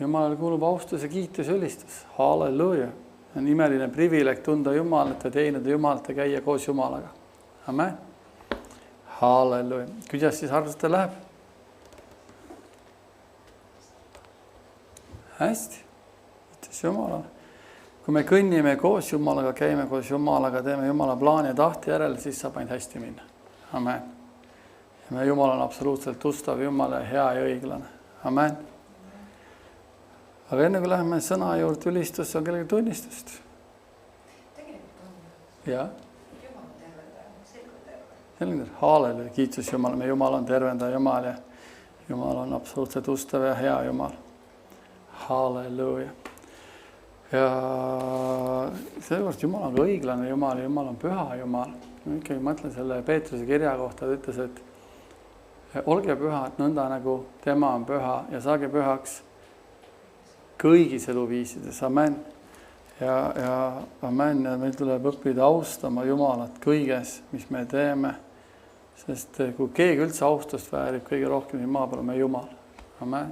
Jumalale kuulub austus ja kiitus ja ülistus. Halleluuja. On imeline privileeg tunda Jumalat ja teenida Jumalat ja käia koos Jumalaga. Amen. Halleluuja. Kuidas siis arvestada läheb? Hästi. Kiitus Jumalale. Kui me kõnnime koos Jumalaga, käime koos Jumalaga, teeme Jumala plaani ja tahte järele, siis saab ainult hästi minna. Amen. Ja me Jumal on absoluutselt ustav Jumal ja hea ja õiglane. Amen. Aga enne kui läheme sõna juurde ülistus, on kellegi tunnistust. Ja? Jumal on tervendaja, selgu terve. Selline, halleluja, kiitus Jumal, me Jumal on tervendaja Jumal ja Jumal on absoluutselt ustav ja hea Jumal. Halleluja. Ja sellepärast Jumal on ka õiglane Jumal ja Jumal on püha Jumal. Ma ikkagi mõtlen selle Peetruse kirja kohta, ta ütles, et olge pühad nõnda nagu tema on püha ja saage pühaks kõigis eluviisides. Amen. Ja amen. Ja meil tuleb õppida austama Jumalat kõiges, mis me teeme. Sest kui keegi üldse austust väärib kõige rohkem maa peal, on meie Jumal. Amen.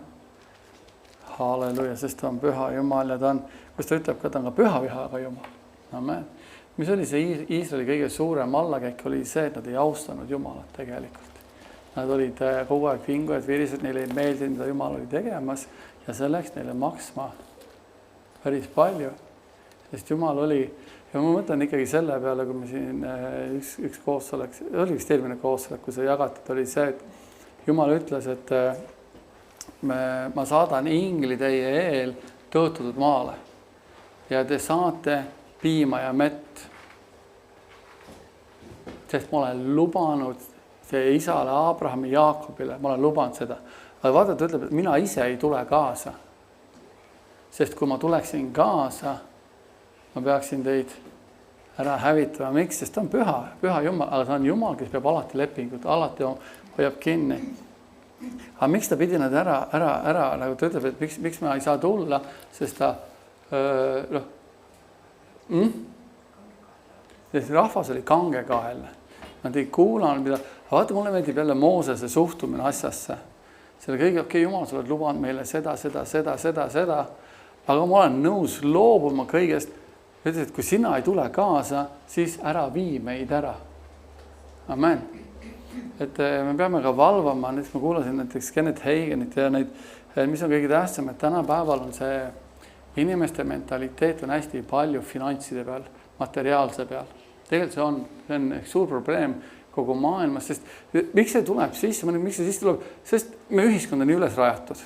Halleluja, sest ta on püha Jumal ja ta on, kus ta ütleb ka, ta on ka püha vihaga Jumal. Amen. Mis oli see Iisraeli kõige suurem allakäik, oli see, et nad ei austanud Jumalat tegelikult. Nad olid kogu aeg vingujad, virised, neile ei meeldinud, mida Jumal oli tegemas ja selleks neile maksma päris palju. Sest Jumal oli, ja ma mõtlen ikkagi selle peale, kui me siin üks koosolek, oli vist eelmine koosolek, kui see jagatud, oli see, et Jumal ütles, et ma saadan ingli teie eel tõotatud maale ja te saate piima ja mett. Sest ma olen lubanud see isale Abrahami Jaakobile, ma olen lubanud seda. Aga vaata, ta ütleb, et mina ise ei tule kaasa. Sest kui ma tuleksin kaasa, ma peaksin teid ära hävitama. Miks? Sest ta on püha Jumal, aga ta on Jumal, kes peab alati lepingut, alati hoiab kinni. Aga miks ta pidi nad ära, nagu ta ütleb, et miks ma ei saa tulla, sest ta, sest rahvas oli kangekaelne. Nad ei kuulanud, mida, aga vaata, mulle meeldib jälle Moosese suhtumine asjasse. Selle kõige, Jumal, sa oled lubanud meile seda, aga ma olen nõus loobuma kõigest. Ütles, et kui sina ei tule kaasa, siis ära vii meid ära. Amen. Et me peame ka valvama, näiteks ma kuulasin näiteks Kenneth Hagenit ja neid, mis on kõige tähtsam, et tänapäeval on see inimeste mentaliteet on hästi palju finantside peal, materiaalse peal. Tegelikult see on suur probleem kogu maailmas, sest miks see tuleb sisse, miks see sisse tuleb, sest me ühiskond on üles rajatud.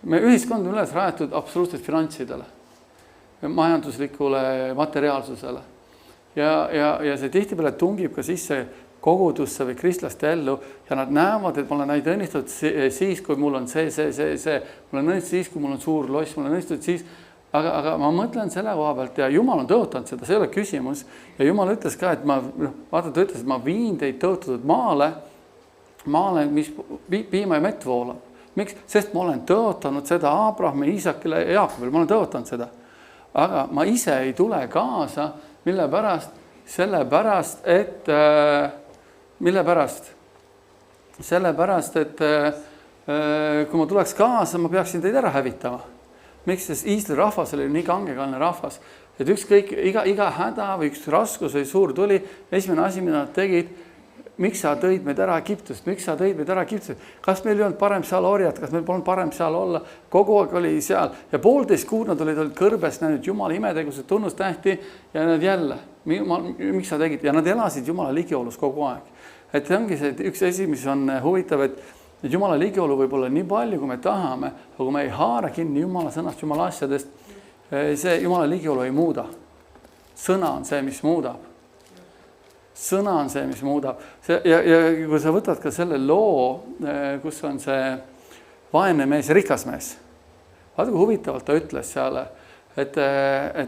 Me ühiskond on üles rajatud absoluutselt finantsidele, majanduslikule materiaalsusele ja see tihtipeale tungib ka sisse kogudusse või kristlaste ellu ja nad näevad, et ma olen neid õnnistatud siis, kui mul on see. Mul on õnnistatud siis, kui mul on suur loss, mul on õnnistatud siis, aga ma mõtlen selle koha pealt ja Jumal on tõotanud seda, see ei ole küsimus. Ja Jumal ütles ka, et ta ütles, et ma viin teid tõotatud maale, mis piima ja mett voolab. Miks? Sest ma olen tõotanud seda Abrahami, Iisakile ja Jaakobile, ma olen tõotanud seda. Aga ma ise ei tule kaasa, mille pärast? Sellepärast, et kui ma tuleks kaasa, ma peaksin teid ära hävitama. Miks? Sest Iisraeli rahvas oli nii kangekaelne rahvas, et ükskõik iga häda või üks raskus või suur tuli, esimene asi, mida nad tegid, miks sa tõid meid ära Egiptust, kas meil ei olnud parem seal orjad, kas meil polnud parem seal olla, kogu aeg oli seal ja 1,5 kuud nad olid kõrbes näinud Jumala imetegused tunnustähti ja nad jälle, miks sa tegid ja nad elasid Jumala ligiolus kogu aeg. Et see ongi see üks asi, mis on huvitav, et Jumala ligiolu võib olla nii palju, kui me tahame, aga kui me ei haara kinni Jumala sõnast, Jumala asjadest, see Jumala ligiolu ei muuda. Sõna on see, mis muudab. Sõna on see, mis muudab. Ja kui sa võtad ka selle loo, kus on see vaene mees ja rikas mees. Vaata, kui huvitavalt ta ütles seal, et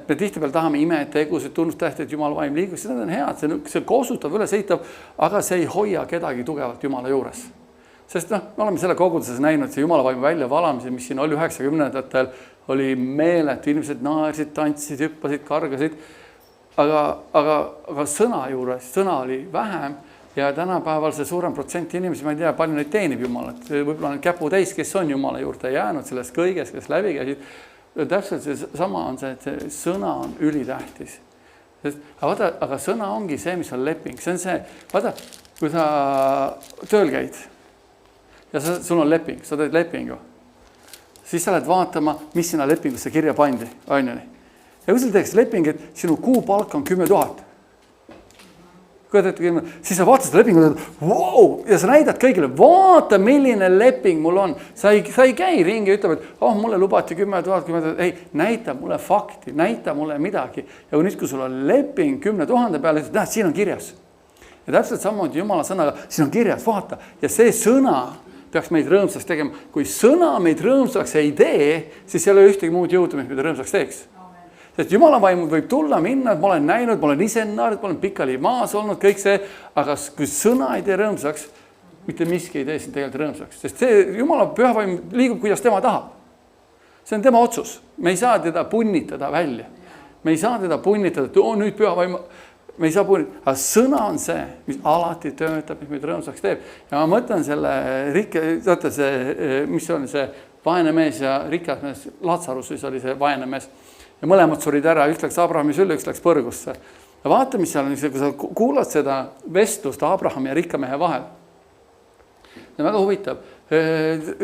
me tihtipeale tahame imetegusid, tunnustähti, et Jumala vaim liiguks. See on head, see kosutav, üleseitav, aga see ei hoia kedagi tugevalt Jumala juures. Sest me oleme selle koguduses näinud, see Jumala vaimu välja valamise, mis siin oli 90-ndatel, oli meeletu, inimesed naersid, tantsisid, hüppasid, kargasid. Aga sõna juures, sõna oli vähem ja tänapäeval see suurem protsent inimesi, ma ei tea, palju neid teenib Jumalat, võib-olla on käpu täis, kes on Jumala juurde jäänud sellest kõigest, kes läbi käisid. Täpselt see sama on see, et see sõna on ülitähtis. Aga sõna ongi see, mis on leping. See on see, vaata, kui sa tööl käid ja sul on leping, sa teed lepingu, siis sa lähed vaatama, mis sinna lepingusse kirja pandi. Ja kui sul teeks leping, et sinu kuupalk on 10 000, siis sa vaatad seda lepingut, wow, ja sa näidad kõigile, vaata, milline leping mul on. Sa ei käi ringi ja ütleb, et mulle lubati 10 000, ei, näita mulle fakti, näita mulle midagi. Ja nüüd, kui sul on leping 10 000 peale, siis näed, siin on kirjas. Ja täpselt samamoodi Jumala sõnaga, siin on kirjas, vaata. Ja see sõna peaks meid rõõmsaks tegema. Kui sõna meid rõõmsaks ei tee, siis ei ole ühtegi muud jõudu, mis meid rõõmsaks teeks. Sest Jumala vaimud võib tulla minna, et ma olen näinud, ma olen ise naarid, ma olen pikali maas olnud, kõik see, aga kui sõna ei tee rõõmsaks, mitte miski ei tee sind tegelikult rõõmsaks. Sest see Jumala pühavaim liigub, kuidas tema tahab. See on tema otsus. Me ei saa teda punnitada välja. Me ei saa teda punnitada, et nüüd pühavaim, me ei saa punnitada. Aga sõna on see, mis alati töötab, mis meid rõõmsaks teeb. Ja ma mõtlen selle mis on see vaene mees ja rikas mees, Latsarus siis oli see vaene mees. Ja mõlemad surid ära, üks läks Abrahami sülle, üks läks põrgusse. Ja vaata, mis seal on, kui sa kuulad seda vestlust Abrahami ja rikkamehe vahel. See on väga huvitav.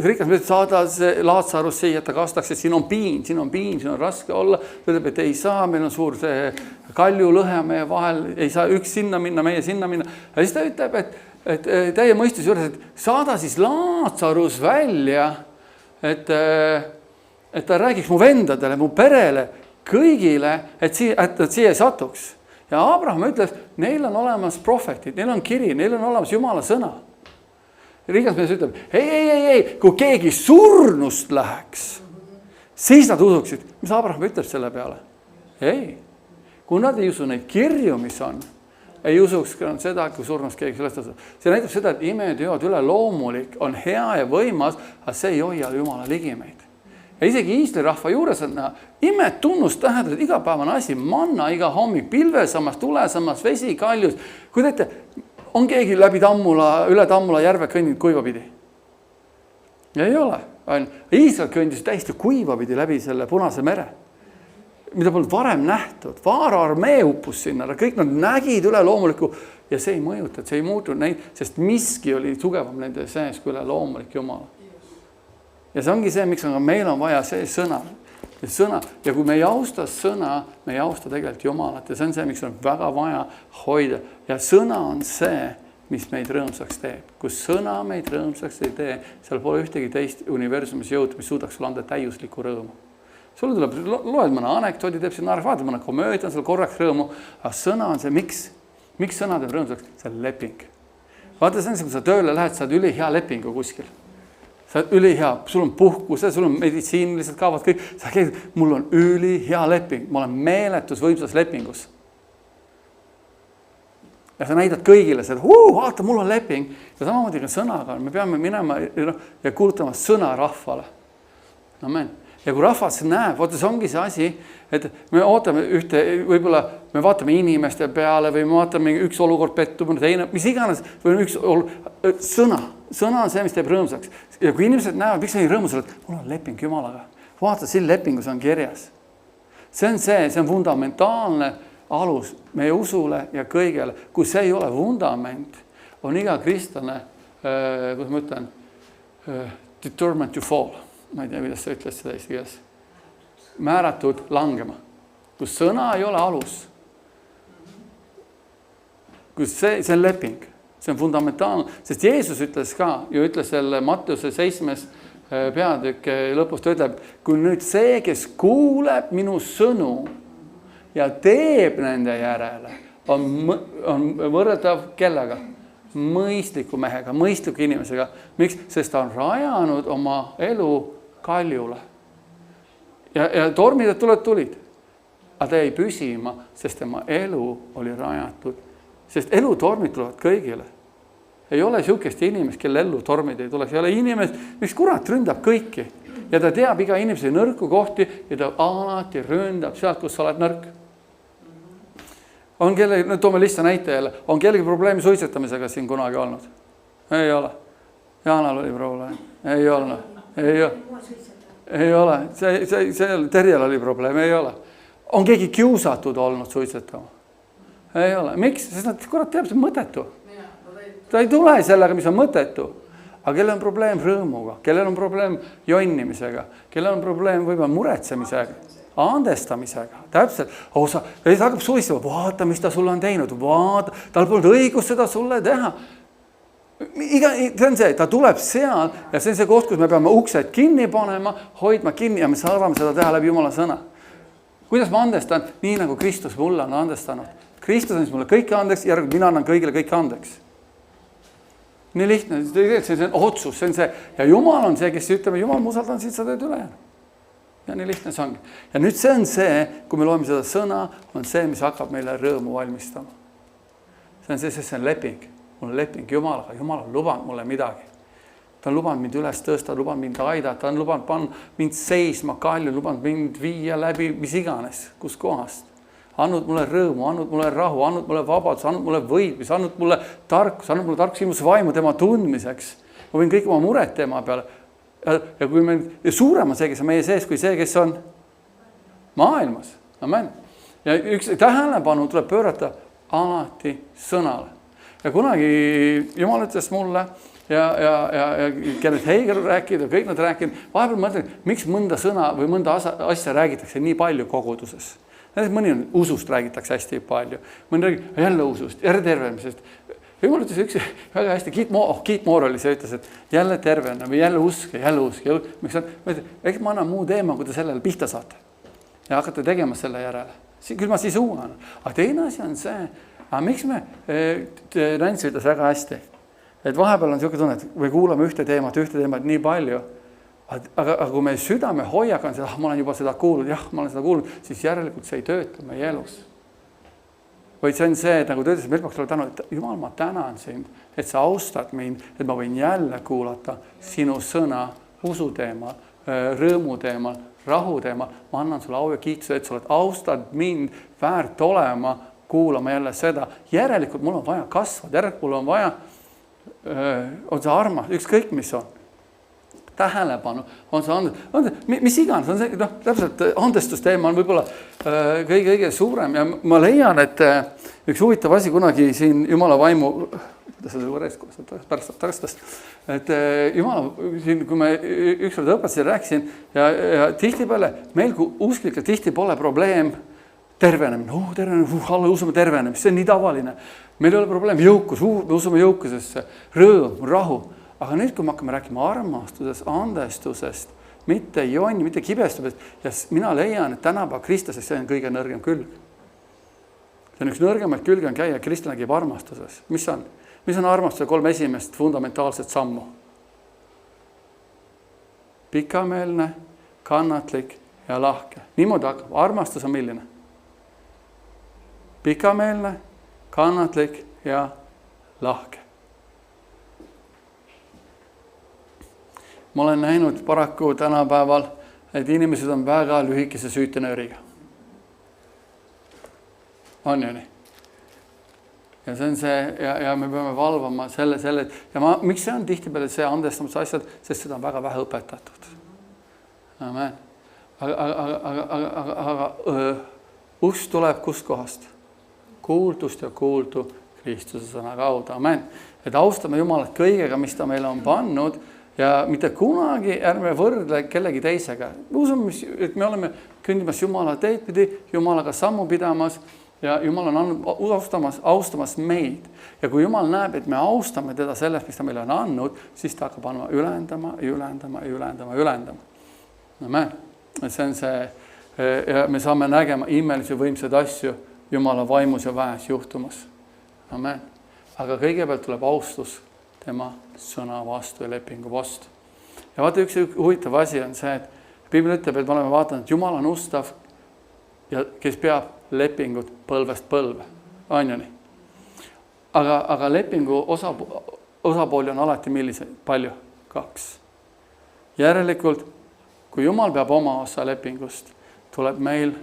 Rikas mees saada see Latsarus siia, et ta kastaks, et siin on piin, siin on raske olla. Ta ütleb, et ei saa, meil on suur see kalju lõhe meie vahel, ei saa üks sinna minna, meie sinna minna. Ja siis ta ütleb, et täie mõistus juures, et saada siis Latsarus välja, et ta räägiks mu vendadele, mu perele, kõigile, et siia ei satuks. Ja Abraham ütles, neil on olemas prohvetid, neil on kiri, neil on olemas Jumala sõna. Rikas mees ütleb, ei, kui keegi surnust läheks, siis nad usuksid. Mis Abraham ütleb selle peale? Ei, kui nad ei usu neid kirju, mis on, ei usuks seda, kui surnust keegi sellest osas. See näitab seda, et imeteod üle loomulik on hea ja võimas, aga see ei hoia Jumala ligimeid. Ja isegi Iisraeli rahva juures on imed tunnustähendused, igapäevane asi, manna iga hommik, pilvesammas, tulesammas, vesi kaljus. Kui teete, on keegi üle Tammula järve kõndinud kuivapidi? Ja ei ole. Iisrael kõndis täiesti kuivapidi läbi selle Punase mere, mida polnud varem nähtud. Vaara armee uppus sinna, kõik nad nägid üle loomuliku ja see ei mõjuta, see ei muutu neid, sest miski oli tugevam nende sees kui üle loomulik Jumala. Ja see ongi see, miks meil on vaja see sõna. Ja kui me ei austa sõna, me ei austa tegelikult Jumalat. Ja see on see, miks on väga vaja hoida. Ja sõna on see, mis meid rõõmsaks teeb. Kui sõna meid rõõmsaks ei tee, seal pole ühtegi teist universumis jõud, mis suudaks sulle anda täiuslikku rõõmu. Sulle tuleb, loed mõne anekdoodi, teeb siin naerak, vaatad mõne komöödia, on seal korraks rõõmu. Aga sõna on see, miks sõna teeb rõõmsaks? See on leping. Vaata, see on see, kui sa tööle lähed, saad üli hea lepingu kuskil. Sa oled ülihea, sul on puhkus, sul on meditsiinilised kaavad kõik. Sa käid, mul on ülihea leping, ma olen meeletus võimsas lepingus. Ja sa näidad kõigile seda, vaata, mul on leping. Ja samamoodi ka sõnaga, me peame minema ja kuulutama sõna rahvale. Amen. Ja kui rahvas näeb, vaata, see ongi see asi, et me ootame võib-olla me vaatame inimeste peale või me vaatame üks olukord pettub, teine, mis iganes, või üks sõna on see, mis teeb rõõmsaks. Ja kui inimesed näevad, miks on nii rõõmusel, et mul on leping Jumalaga. Vaata, siin lepingus on kirjas. See on fundamentaalne alus meie usule ja kõigele. Kui see ei ole fundament, on iga kristlane, kuidas ma ütlen, determined to fall. Ma ei tea, kuidas sa ütles seda eesti keeles. Määratud langema. Kui sõna ei ole alus, kui see on leping, see on fundamentaalne, sest Jeesus ütles ka, ju ütles selle Matteuse 7. peatükk lõpus, ta ütleb, kui nüüd see, kes kuuleb minu sõnu ja teeb nende järele, on võrreldav kellega? Mõistliku mehega, mõistliku inimesega. Miks? Sest ta on rajanud oma elu kaljule. Ja tormid tulid. Aga ta jäi püsima, sest tema elu oli rajatud. Sest elutormid tulevad kõigile. Ei ole sihukest inimest, kelle elutormid ei tuleks. Ei ole inimest, mis kurat ründab kõiki. Ja ta teab iga inimese nõrku kohti ja ta alati ründab sealt, kus sa oled nõrk. on kellegi, no toome lihtsa näite jälle, on kellegi probleemi suitsetamisega siin kunagi olnud? Ei ole. Jaanal oli probleem. Ei olnud. Ei ole. Terjel oli probleem. Ei ole. On keegi kiusatud olnud suitsetama? Ei ole. Miks? Sest nad kurat teab, see on mõttetu. Ta ei tule sellega, mis on mõttetu. Aga kellel on probleem rõõmuga, kellel on probleem jonnimisega, kellel on probleem võib-olla muretsemisega, andestamisega, täpselt. Ja ta hakkab suistama, vaata, mis ta sulle on teinud, vaata, tal polnud õigus seda sulle teha. See on see, ta tuleb seal ja see on see koht, kus me peame uksed kinni panema, hoidma kinni ja me saame seda teha läbi Jumala sõna. Kuidas ma andestan? Nii nagu Kristus mulle on andestanud. Kristus on mulle kõike andeks, järelikult mina annan kõigile kõike andeks. Nii lihtne, see on otsus, see on see. Ja Jumal on see, kes ütleme, Jumal, ma usaldan siit, sa teed üle. Ja nii lihtne see ongi. Ja nüüd see on see, kui me loeme seda sõna, on see, mis hakkab meile rõõmu valmistama. See on see, sest see on leping. Mul on leping Jumalaga. Jumal on lubanud mulle midagi. Ta on lubanud mind üles tõsta, lubanud mind aidata, ta on lubanud panna mind seisma kalju, lubanud mind viia läbi mis iganes, kus kohast. Andnud mulle rõõmu, andnud mulle rahu, andnud mulle vabadus, andnud mulle võitmis, andnud mulle tarkus ilmus vaimu tema tundmiseks. Ma võin kõik oma mured tema peale. Ja kui ja suurem on see, kes on meie sees, kui see, kes on maailmas. Amen. Ja üks tähelepanu tuleb pöörata alati sõnale. Ja kunagi Jumal ütles mulle ja kellelt Heigel rääkida, kõik nad rääkinud, vahepeal mõtlen, miks mõnda sõna või mõnda asja räägitakse nii palju koguduses. Mõni on usust räägitakse hästi palju. Mõni räägib jälle usust, jälle tervenemisest. Jumal ütles üks väga hästi, Keith Moore oli see, ütles, et jälle tervene või jälle usk. Eks ma annan muu teema, kui te sellele pihta saate. Ja hakkate tegema selle järele. Küll ma siis uuan. Aga teine asi on see, miks me, Nancy ütles väga hästi, et vahepeal on selline tunne, et me kuulame ühte teemat nii palju, aga kui me südame hoiaga on seda, ma olen juba seda kuulnud, ma olen seda kuulnud, siis järelikult see ei tööta meie elus. Vaid see on see, et nagu töötas, meil peaks olla tänu, et Jumal, ma tänan sind, et sa austad mind, et ma võin jälle kuulata sinu sõna usu teemal, rõõmu teemal, rahu teemal. Ma annan sulle au ja kiituse, et sa oled austad mind väärt olema, kuulama jälle seda. Järelikult mul on vaja kasvada, järelikult mul on vaja, on see armas, ükskõik mis on. Tähelepanu, on see andestus, mis iganes, on see, täpselt andestusteema on võib-olla kõige suurem ja ma leian, et üks huvitav asi kunagi siin Jumala vaimu, kuidas see pärast tagastas, et Jumala, siin, kui me ükskord õpetasin, rääkisin ja tihtipeale meil kui usklikel tihti pole probleem tervenemine, usume tervenemist, see on nii tavaline. Meil ei ole probleem jõukus, me usume jõukusesse, rõõm, rahu. Aga nüüd, kui me hakkame rääkima armastusest, andestusest, mitte jonni, mitte kibestusest, ja mina leian, et tänapäeva kristlaseks see on kõige nõrgem külg. See on üks nõrgemaid külge on käia, kristlane käib armastuses. Mis on? Mis on armastuse 3 esimest fundamentaalset sammu? Pikameelne, kannatlik ja lahke. Niimoodi hakkab. Armastus on milline? Pikameelne, kannatlik ja lahke. Ma olen näinud paraku tänapäeval, et inimesed on väga lühikese süütenööriga. On ju nii? Ja see on see, ja me peame valvama selle, ja miks see on tihtipeale see andestamise asjad, sest seda on väga vähe õpetatud. Amen. Aga usk tuleb kust kohast? Kuuldust ja kuuldu Kristuse sõna kaudu. Amen. Et austame Jumalat kõigega, mis ta meile on pannud, ja mitte kunagi ärme võrdle kellegi teisega. Usume, et me oleme kõndimas Jumala teed pidi, Jumalaga sammu pidamas ja Jumal on austamas meid. Ja kui Jumal näeb, et me austame teda sellest, mis ta meile on andnud, siis ta hakkab andma ülendama. Amen. See on see, ja me saame nägema imelisi võimsaid asju Jumala vaimus ja väes juhtumas. Amen. Aga kõigepealt tuleb austus tema sõna vastu ja lepingu vastu. Ja vaata, üks huvitav asi on see, et Piibel ütleb, et me oleme vaatanud, et Jumal on ustav ja kes peab lepingut põlvest põlve. On ju nii? Aga lepingu osapooli on alati millised? Palju? 2. Järelikult, kui Jumal peab oma osa lepingust, tuleb meil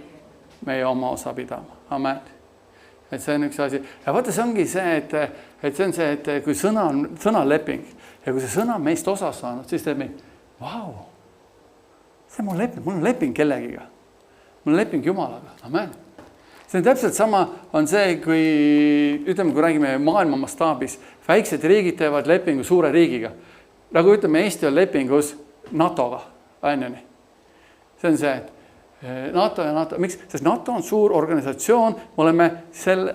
meie oma osa pidama. Amen. et see on üks asi. Ja vaata, see ongi see, et see on see, et kui sõna on leping ja kui see sõna on meist osa saanud, siis teeb meid, vau, see on mul on leping kellegiga. Mul on leping Jumalaga. Amen. See on täpselt sama, on see, kui ütleme, kui räägime maailma mastaabis, väiksed riigid teevad lepingu suure riigiga. Nagu ütleme, Eesti on lepingus NATO-ga, ainult. See on see, et NATO ja NATO, miks? Sest NATO on suur organisatsioon, me oleme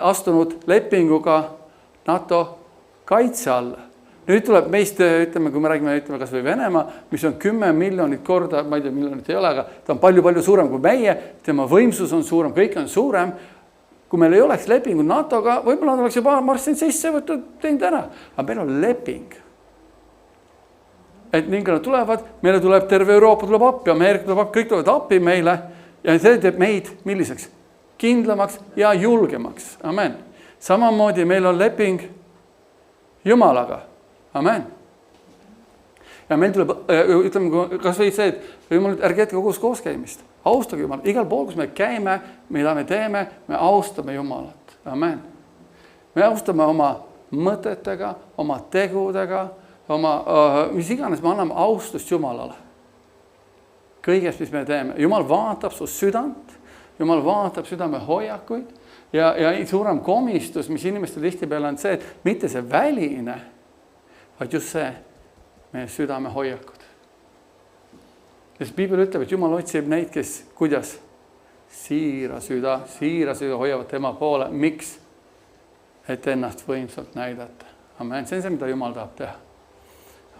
astunud lepinguga NATO kaitse alla. Nüüd tuleb meist, ütleme, kui me räägime kas või Venemaa, mis on 10 miljonit korda, ma ei tea, miljonit ei ole, aga ta on palju suurem kui meie, tema võimsus on suurem, kõik on suurem. Kui meil ei oleks lepingut NATO-ga, võib-olla nad oleks juba marssinud sisse võtnud, teinud ära. Aga meil on leping. Et nii kui nad tulevad, meile tuleb terve Euroopa tuleb appi, Ameerika tuleb appi, kõik tulevad appi meile ja see teeb meid milliseks? Kindlamaks ja julgemaks. Amen. Samamoodi meil on leping Jumalaga. Amen. Ja meil tuleb, ütleme, kas või see, et ärge jätke koos käimist. Austage Jumalat. Igal pool, kus me käime, mida me teeme, me austame Jumalat. Amen. Me austame oma mõtetega, oma tegudega, mis iganes me anname austust Jumalale. Kõigest, mis me teeme. Jumal vaatab su südant, Jumal vaatab südame hoiakuid ja suurem komistus, mis inimestel tihtipeale on see, et mitte see väline, vaid just see, meie südame hoiakud. Sest Piibel ütleb, et Jumal otsib neid, kes, kuidas? Siira süda hoiavad tema poole. Miks? Et ennast võimsalt näidata. Amen. See on see, mida Jumal tahab teha.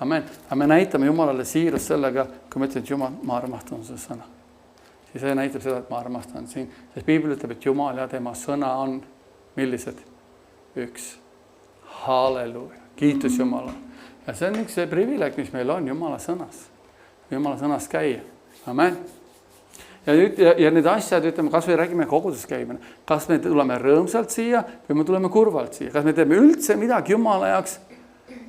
Amen. Aga me näitame Jumalale siirust sellega, kui me ütleme, et Jumal, ma armastan su sõna. Siis see näitab seda, et ma armastan siin. Sest Piibel ütleb, et Jumal ja tema sõna on millised? Üks. Halleluuja. Kiitus Jumalale. Ja see on üks see privileeg, mis meil on Jumala sõnas. Jumala sõnas käia. Amen. Ja need asjad, ütleme, kas või räägime koguduses käimine. Kas me tuleme rõõmsalt siia või me tuleme kurvalt siia? Kas me teeme üldse midagi Jumala jaoks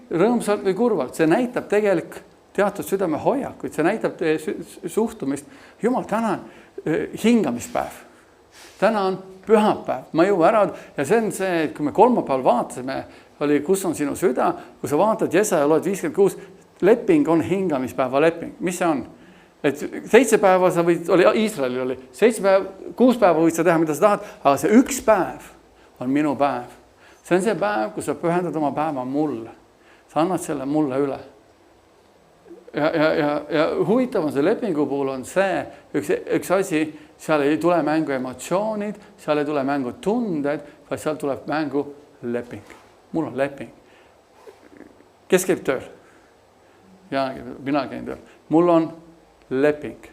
rõõmsalt või kurvalt? See näitab tegelikult teatud südame hoiakuid. See näitab suhtumist. Jumal, täna on hingamispäev. Täna on pühapäev. Ma jõu ära. Ja see on see, et kui me kolmapäeval vaatasime, oli, kus on sinu süda, kui sa vaatad Jesaja loed 56, leping on hingamispäeva leping. Mis see on? Et 7 päeva sa võid, Iisraelil oli, 6 päeva võid sa teha, mida sa tahad, aga see 1 päev on minu päev. See on see päev, kus sa pühendad oma päeva mulle. Sa annad selle mulle üle. Ja huvitav on see lepingu puhul on see, üks asi, seal ei tule mängu emotsioonid, seal ei tule mängu tunded, vaid seal tuleb mängu leping. Mul on leping. Kes käib tööl? Mina käin tööl. Mul on leping.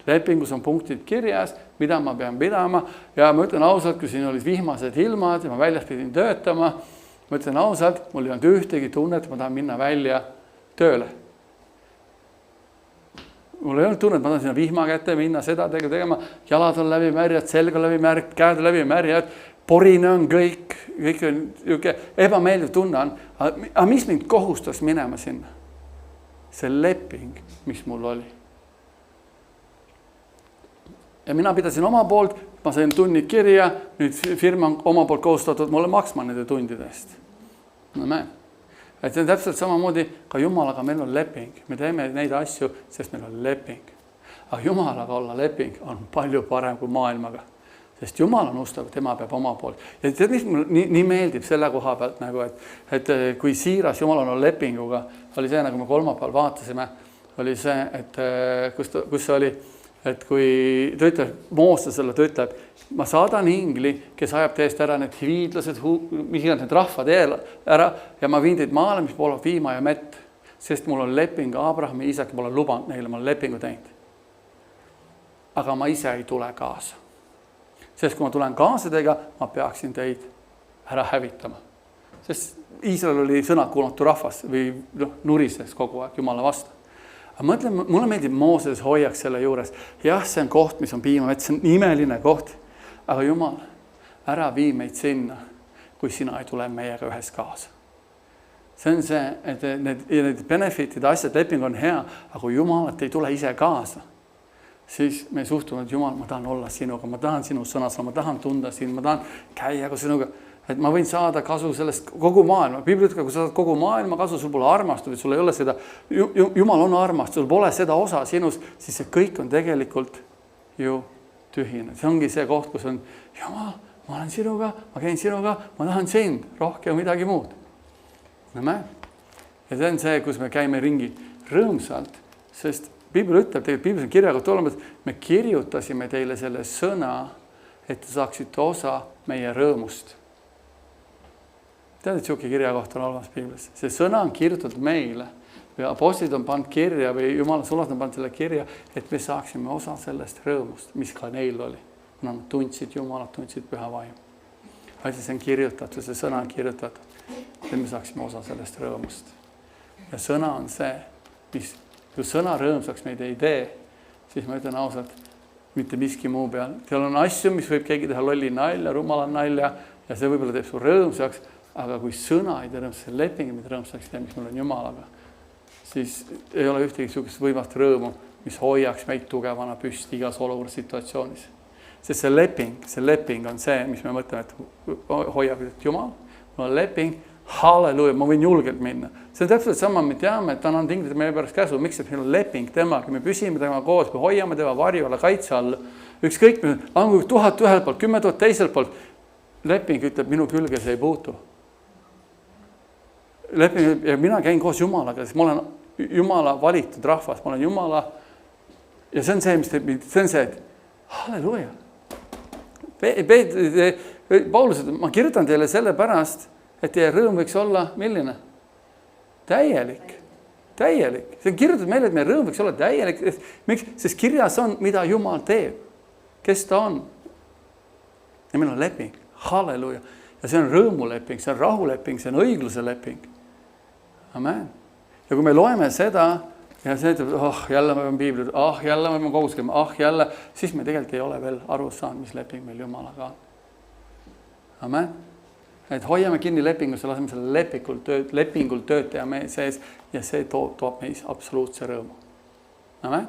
Lepingus on punktid kirjas, mida ma pean pidama. Ja ma ütlen ausalt, kui siin olid vihmased ilmad ja ma väljas pidin töötama, ma ütlen ausalt, mul ei olnud ühtegi tunnet, ma tahan minna välja tööle. Mul ei olnud tunnet, ma tahan sinna vihma kätte minna, seda tegema. Jalad on läbi märjad, selg on läbi märg, käed on läbi märjad. Porine on kõik on ebameeldiv tunne on. Aga mis mind kohustas minema sinna? See leping, mis mul oli. Ja mina pidasin oma poolt, ma sain tunnid kirja, nüüd firma on oma poolt kohustatud mulle maksma nende tundidest. Et see on täpselt samamoodi, ka Jumalaga meil on leping. Me teeme neid asju, sest meil on leping. Aga Jumalaga olla leping on palju parem kui maailmaga. Sest Jumal on ustav, tema peab oma poolt. Ja tead, mis mulle nii meeldib selle koha pealt, nagu, et kui siiras Jumal on lepinguga, oli see, nagu me kolmapäeval vaatasime, oli see, et kus see oli, et kui ta ütleb, Moosesele ta ütleb, ma saadan ingli, kes ajab teest ära need hiidlased, mis iganes need rahvad ära ja ma viin teid maale, mis pole viima ja mett, sest mul on leping Abrahami ja Iisaki pole lubanud neile, ma olen lepingu teinud. Aga ma ise ei tule kaasa. Sest kui ma tulen kaasadega, ma peaksin teid ära hävitama. Sest Iisrael oli sõnakuulmatu rahvas või nurises kogu aeg Jumala vastu. Aga mõtlen, mulle meeldib Mooses hoiaks selle juures. Jah, see on koht, mis on piimavett, see on imeline koht. Aga Jumal, ära vii meid sinna, kui sina ei tule meiega ühes kaasa. See on see, et need benefitid, asjad, leping on hea, aga kui Jumalat ei tule ise kaasa, siis me suhtume, et Jumal, ma tahan olla sinuga, ma tahan sinu sõnas, ma tahan tunda sind, ma tahan käia ka sinuga, et ma võin saada kasu sellest kogu maailma. Piibel ütleb, kui sa saad kogu maailma kasu, sul pole armastust, sul ei ole seda, Jumal on armast, sul pole seda osa sinus, siis see kõik on tegelikult ju tühine. See ongi see koht, kus on Jumal, ma olen sinuga, ma käin sinuga, ma tahan sind, rohkem midagi muud. Näeme? Ja see on see, kus me käime ringi rõõmsalt, sest Piibel ütleb, tegelikult Piiblis on kirja kohta olemas, me kirjutasime teile selle sõna, et te saaksite osa meie rõõmust. Tead, et siuke kirja kohta on olemas Piiblis. See sõna on kirjutatud meile või apostlid on pannud kirja või Jumala sulas on pannud selle kirja, et me saaksime osa sellest rõõmust, mis ka neil oli. Kuna nad tundsid Jumalat, tundsid püha vaim. Asi, see on kirjutatud, see sõna on kirjutatud, et me saaksime osa sellest rõõmust. Ja sõna on see, mis kui sõna rõõmsaks meid ei tee, siis ma ütlen ausalt, mitte miski muu peal. Teil on asju, mis võib keegi teha lolli nalja, rumala nalja ja see võib-olla teeb su rõõmsaks, aga kui sõna ei tee rõõmsaks, see leping, mida rõõmsaks teeb, mis mul on Jumalaga, siis ei ole ühtegi niisugust võimast rõõmu, mis hoiaks meid tugevana püsti igas olukorras situatsioonis. Sest see leping on see, mis me mõtleme, et hoiab Jumal, mul on leping, halleluja, ma võin julgelt minna. See on täpselt sama, me teame, et ta on tingitud meie pärast käsu, miks meil on leping temaga, me püsime tema koos, me hoiame tema varju alla, kaitse alla. Ükskõik, on 1000 ühelt poolt, 10 000 teiselt poolt. Leping ütleb, minu külge see ei puutu. Leping, ja mina käin koos Jumalaga, sest ma olen Jumala valitud rahvas, ma olen Jumala. Ja see on see, mis teeb, see on see, et halleluja. Paulus, ma kirjutan teile selle pärast, et teie rõõm võiks olla milline? Täielik. Täielik. See on kirjutatud meile, et meie rõõm võiks olla täielik. Miks? Sest kirjas on, mida Jumal teeb. Kes ta on? Ja meil on leping. Halleluja. Ja see on rõõmuleping, see on rahuleping, see on õigluse leping. Amen. Ja kui me loeme seda, ja see ütleb, jälle me peame piiblit, jälle me peame koguskema, jälle, siis me tegelikult ei ole veel aru saanud, mis leping meil Jumalaga on. Amen. Et hoiame kinni lepingusse, laseme selle lepingul töötaja meie sees ja see toob meis absoluutse rõõmu. Amen?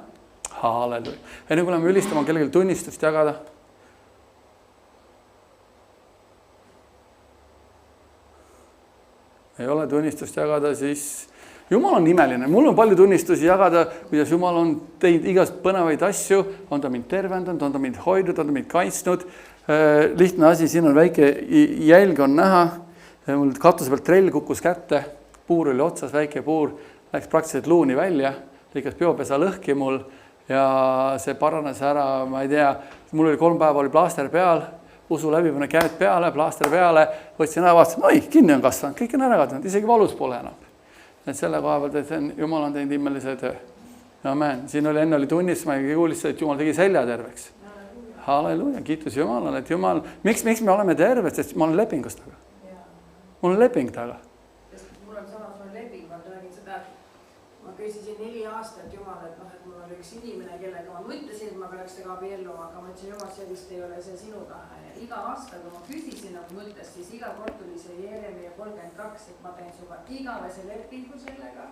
Halleluja. Enne kui oleme ülistama kellelgi tunnistust jagada. Ei ole tunnistust jagada, siis Jumal on imeline. Mul on palju tunnistusi jagada, kuidas Jumal on teinud igast põnevaid asju, on ta mind tervendanud, on ta mind hoidnud, on ta mind kaitsnud. Lihtne asi, siin on väike jälg on näha, mul katuse pealt trell kukkus kätte, puur oli otsas, väike puur, läks praktiliselt luuni välja, lõikas peopesa lõhki mul ja see paranes ära, ma ei tea, mul oli 3 päeva oli plaaster peal, usu läbi pane käed peale, plaaster peale, võtsin ära, vaatasin, kinni on kasvanud, kõik on ära kasvanud, isegi valus pole enam. Et selle koha pealt, et Jumal on teinud immelise töö. Amen. Siin oli enne tunnis, ma kuulis, et Jumal tegi selja terveks. Halleluja, kiitus Jumalale, et Jumal, miks me oleme terved, sest ma olen lepingus taga. Mul on leping taga. Mul on samas on leping, ma räägin seda, et ma küsisin 4 aastat Jumal, et mul oli üks inimene, kellega ma mõtlesin, et ma peaks tega abielluma, aga ma ütlesin, Jumal, sellist ei ole see sinu taha. Ja iga aasta, kui ma küsisin nagu mõttes, siis iga kord tuli see Jeremia 32, et ma teen suga igavese lepingu sellega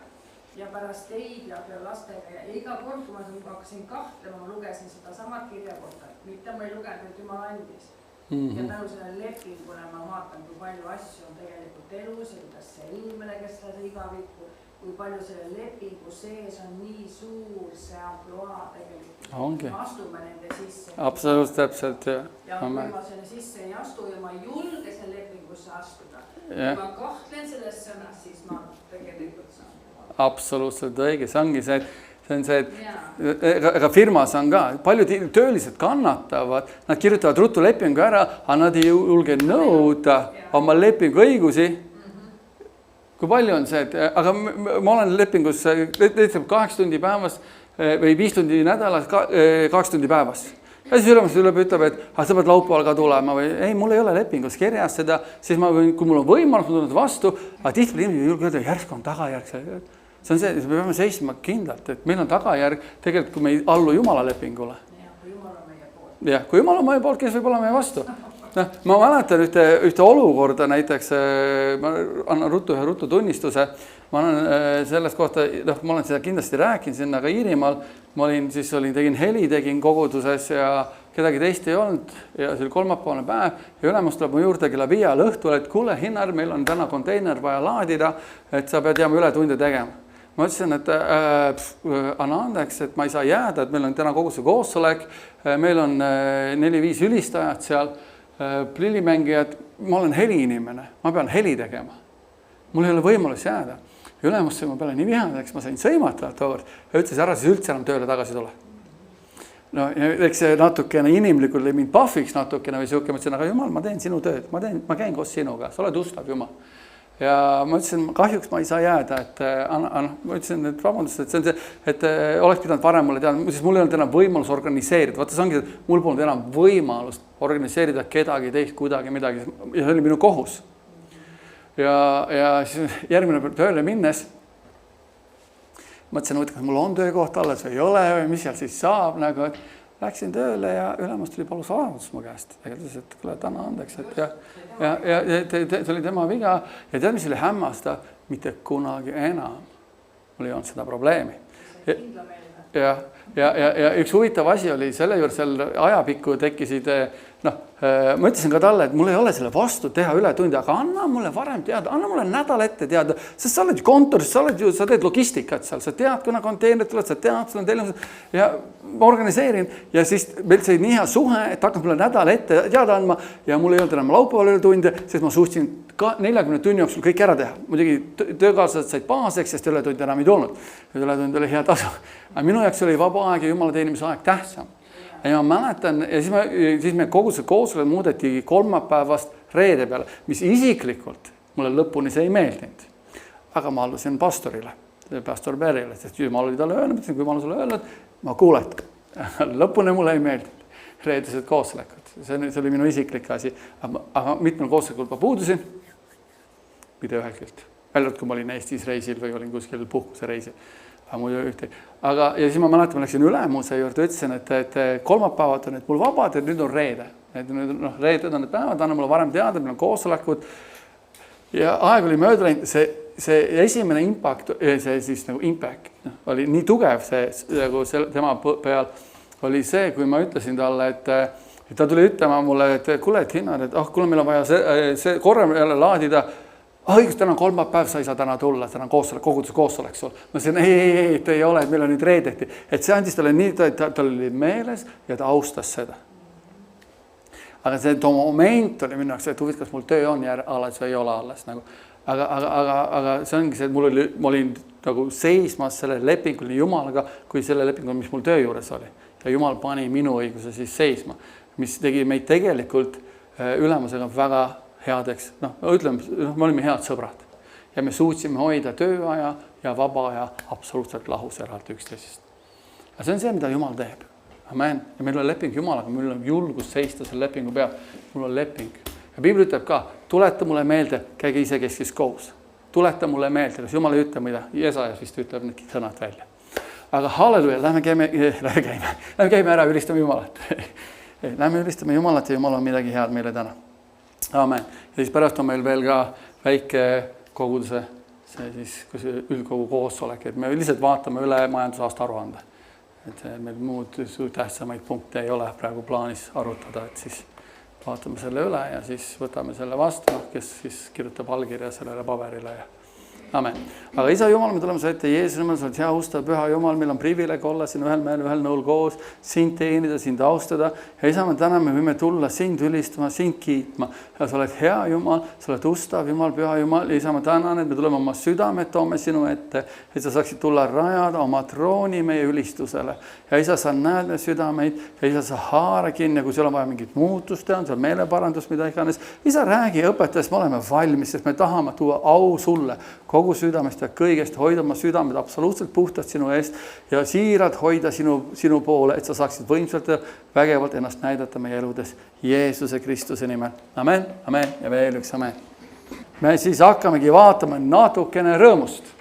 ja pärast teid ja lastega ja iga kord, kui ma hakkasin kahtlema, ma lugesin seda samad kirja kohta, mitte ma ei lugenud, et Jumal andis. Ja tänu selle lepingule ma vaatan, kui palju asju on tegelikult elus ja kuidas see inimene, kes seda igavikku, kui palju selle lepingu sees on nii suur see amploa tegelikult. Ongi. Me astume nende sisse. Absoluutselt täpselt, jah. Ja kui ma selle sisse ei astu ja ma ei julge selle lepingusse astuda, kui ma kahtlen selles sõnas, siis ma tegelikult saan. Absoluutselt õige, see ongi see, aga firmas on ka, paljud töölised kannatavad, nad kirjutavad ruttu lepingu ära, aga nad ei julge nõuda oma lepingu õigusi. Kui palju on see, aga ma olen lepingus 8 tundi päevas või 5 tundi nädalas, 2 tundi päevas. Ja siis ülemus ütleb, et sa pead laupäeval ka tulema või ei, mul ei ole lepingus kirjas seda, siis kui mul on võimalus, ma tulen vastu, aga tihti inimene ei julge öelda, järsku on tagajärg. See on see, me peame seisma kindlalt, et meil on tagajärg tegelikult, kui me ei allu Jumala lepingule. Ja kui Jumal on meie poolt. Jah, kui Jumal on meie poolt, kes võib olla meie vastu? ma mäletan ühte olukorda näiteks, ma annan ruttu tunnistuse, ma olen sellest kohta, ma olen seda kindlasti rääkinud sinna ka Iirimaal, tegin heli, tegin koguduses ja kedagi teist ei olnud ja see oli kolmapäevane päev ja ülemus tuleb mu juurde kella 5 õhtul, et kuule, Hinnar, meil on täna konteiner vaja laadida, et sa pead jääma ületunde tegema. Ma ütlesin, et anna andeks, et ma ei saa jääda, et meil on täna koguduse koosolek, meil on 4-5 ülistajat seal, plillimängijad, ma olen heliinimene, ma pean heli tegema. Mul ei ole võimalus jääda. Ülemus sai ma peale nii vihadeks, ma sain sõimata tookord ja ütles, ära siis üldse enam tööle tagasi tule. No, eks see natukene inimlikult lõi mind pahviks natukene või siuke, ma ütlesin, aga jumal, ma teen sinu tööd, ma käin koos sinuga, sa oled ustav jumal. Ja ma ütlesin, kahjuks ma ei saa jääda, et ma ütlesin, et vabandust, et see on see, et oleks pidanud varem mulle teada, siis mul ei olnud enam võimalus organiseerida. Vaata, see ongi, et mul polnud enam võimalust organiseerida kedagi teist kuidagi midagi ja see oli minu kohus. Ja siis järgmine tööle minnes mõtlesin, et mul on töökoht alles või ei ole või mis seal siis saab, nagu, et läksin tööle ja ülemus tuli palus vabandust mu käest. Ütles, et kuule, anna andeks, et see oli tema viga ja tead, mis oli hämmasta, mitte kunagi enam mul ei olnud seda probleemi. Ja üks huvitav asi oli selle juures, seal ajapikku tekkisid, ma ütlesin ka talle, et mul ei ole selle vastu teha ületundi, aga anna mulle varem teada, anna mulle nädal ette teada, sest sa oled ju kontoris, sa teed logistikat seal, sa tead, kuna konteenerid tulevad, sa tead, sul on tellimused ja ma organiseerin ja siis meil sai nii hea suhe, et hakkab mulle nädal ette teada andma ja mul ei olnud enam laupäeval ületunde, sest ma suhtsin 40 tunni jooksul kõik ära teha. Muidugi töökaaslased said pahaseks, sest ületund enam ei tulnud. Ületund oli hea tasu. Aga minu jaoks oli vaba aeg ja jumala teenimise aeg tähtsam. Ja ma mäletan, ja siis me koguduse koosolek muudeti kolmapäevast reede peale, mis isiklikult mulle lõpuni see ei meeldinud. Aga ma allusin pastorile, pastor Berile, sest jumal oli talle öelnud, kui ma olen sulle öelnud, ma kuuletan. Lõpuni mulle ei meeldinud reedesed koosolekud. See oli minu isiklik asi. Aga mitmel koosolekul ma puudusin, mida ühelt. Väljalt, kui ma olin Eestis reisil või olin kuskil puhkuse reisil. Aga ja siis ma mäletan, ma läksin ülemuse juurde, ütlesin, et kolmapäevad on mul vabad ja nüüd on reede. Reeded on need päevad, anna mulle varem teada, meil on koosolekud. Ja aeg oli mööda läinud, see esimene impact oli nii tugev tema peal, oli see, kui ma ütlesin talle, et ta tuli ütlema mulle, et kuule, et Hinnar, et kuule, meil on vaja see korra jälle laadida. Õigus, täna on kolmapäev, sa ei saa täna tulla, täna on koguduse koosolek sul. Ma ütlesin, ei, ei ole, et meil on nüüd reedeti. Et see andis talle nii, tal oli meeles ja ta austas seda. Aga see moment oli minu jaoks, et huvitav, kas mul töö on alles või ei ole alles. Aga see ongi see, et ma olin nagu seismas selle lepingul nii Jumalaga, kui selle lepingul, mis mul töö juures oli. Ja Jumal pani minu õiguse siis seisma, mis tegi meid tegelikult ülemusega väga headeks, me olime head sõbrad ja me suutsime hoida tööaja ja vaba aja absoluutselt lahus eraldi üksteisest. Ja see on see, mida Jumal teeb. Amen. Ja meil on leping Jumalaga, meil on julgus seista selle lepingu peal. Mul on leping. Ja Piibel ütleb ka, tuleta mulle meelde, käige ise keskis koos. Tuleta mulle meelde, kas Jumal ei ütle, mida Jesajas vist ütleb need sõnad välja. Aga halleluja, lähme käime ära, ülistame Jumalat. Lähme ülistame Jumalat ja Jumal on midagi head meile täna. Amen. Ja siis pärast on meil veel ka väike koguduse, see üldkogu koosolek, et me lihtsalt vaatame üle majandusaasta aruande. Et meil muud tähtsamaid punkte ei ole praegu plaanis arutada, et siis vaatame selle üle ja siis võtame selle vastu, kes siis kirjutab allkirja sellele paberile. Amen. Aga Isa Jumal, me tuleme sa ette Jeesus Jumal, sa oled hea ustav püha Jumal, meil on privileeg olla siin ühel mehel, ühel nõul koos, sind teenida, sind austada. Ja Isa, me täna me võime tulla sind ülistama, sind kiitma. Ja sa oled hea Jumal, sa oled ustav Jumal, püha Jumal. Ja Isa, ma tänan, et me tuleme oma südamed, toome sinu ette, et sa saaksid tulla rajada oma trooni meie ülistusele. Ja Isa, sa näed meie südameid ja Isa, sa haara kinni, kui seal on vaja mingit muutust teha, seal meeleparandus, mida iganes. Isa, räägi õpetajast, me oleme valmis, sest me tahame tuua au sulle kogu südamest ja kõigest, hoida oma südamed absoluutselt puhtalt sinu eest ja siirad hoida sinu poole, et sa saaksid võimsalt ja vägevalt ennast näidata meie eludes Jeesuse Kristuse nimel. Amen, amen ja veel üks amen. Me siis hakkamegi vaatama natukene rõõmust.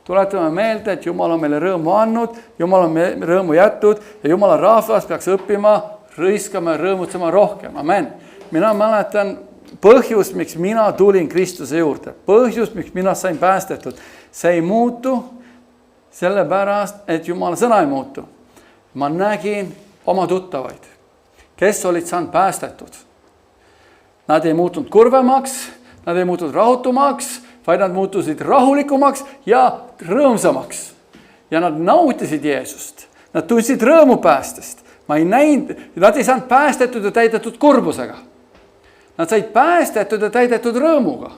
Tuletame meelde, et Jumal on meile rõõmu andnud, Jumal on meile rõõmu jätnud ja Jumala rahvas peaks õppima, rõiskama ja rõõmutsema rohkem. Amen. mina mäletan põhjust, miks mina tulin Kristuse juurde. Põhjust, miks mina sain päästetud. See ei muutu sellepärast, et Jumala sõna ei muutu. Ma nägin oma tuttavaid, kes olid saanud päästetud. Nad ei muutunud kurvemaks, nad ei muutunud rahutumaks, vaid nad muutusid rahulikumaks ja rõõmsamaks. Ja nad nautisid Jeesust. Nad tundsid rõõmu päästest. Ma ei näinud, nad ei saanud päästetud ja täidetud kurbusega. Nad said päästetud ja täidetud rõõmuga.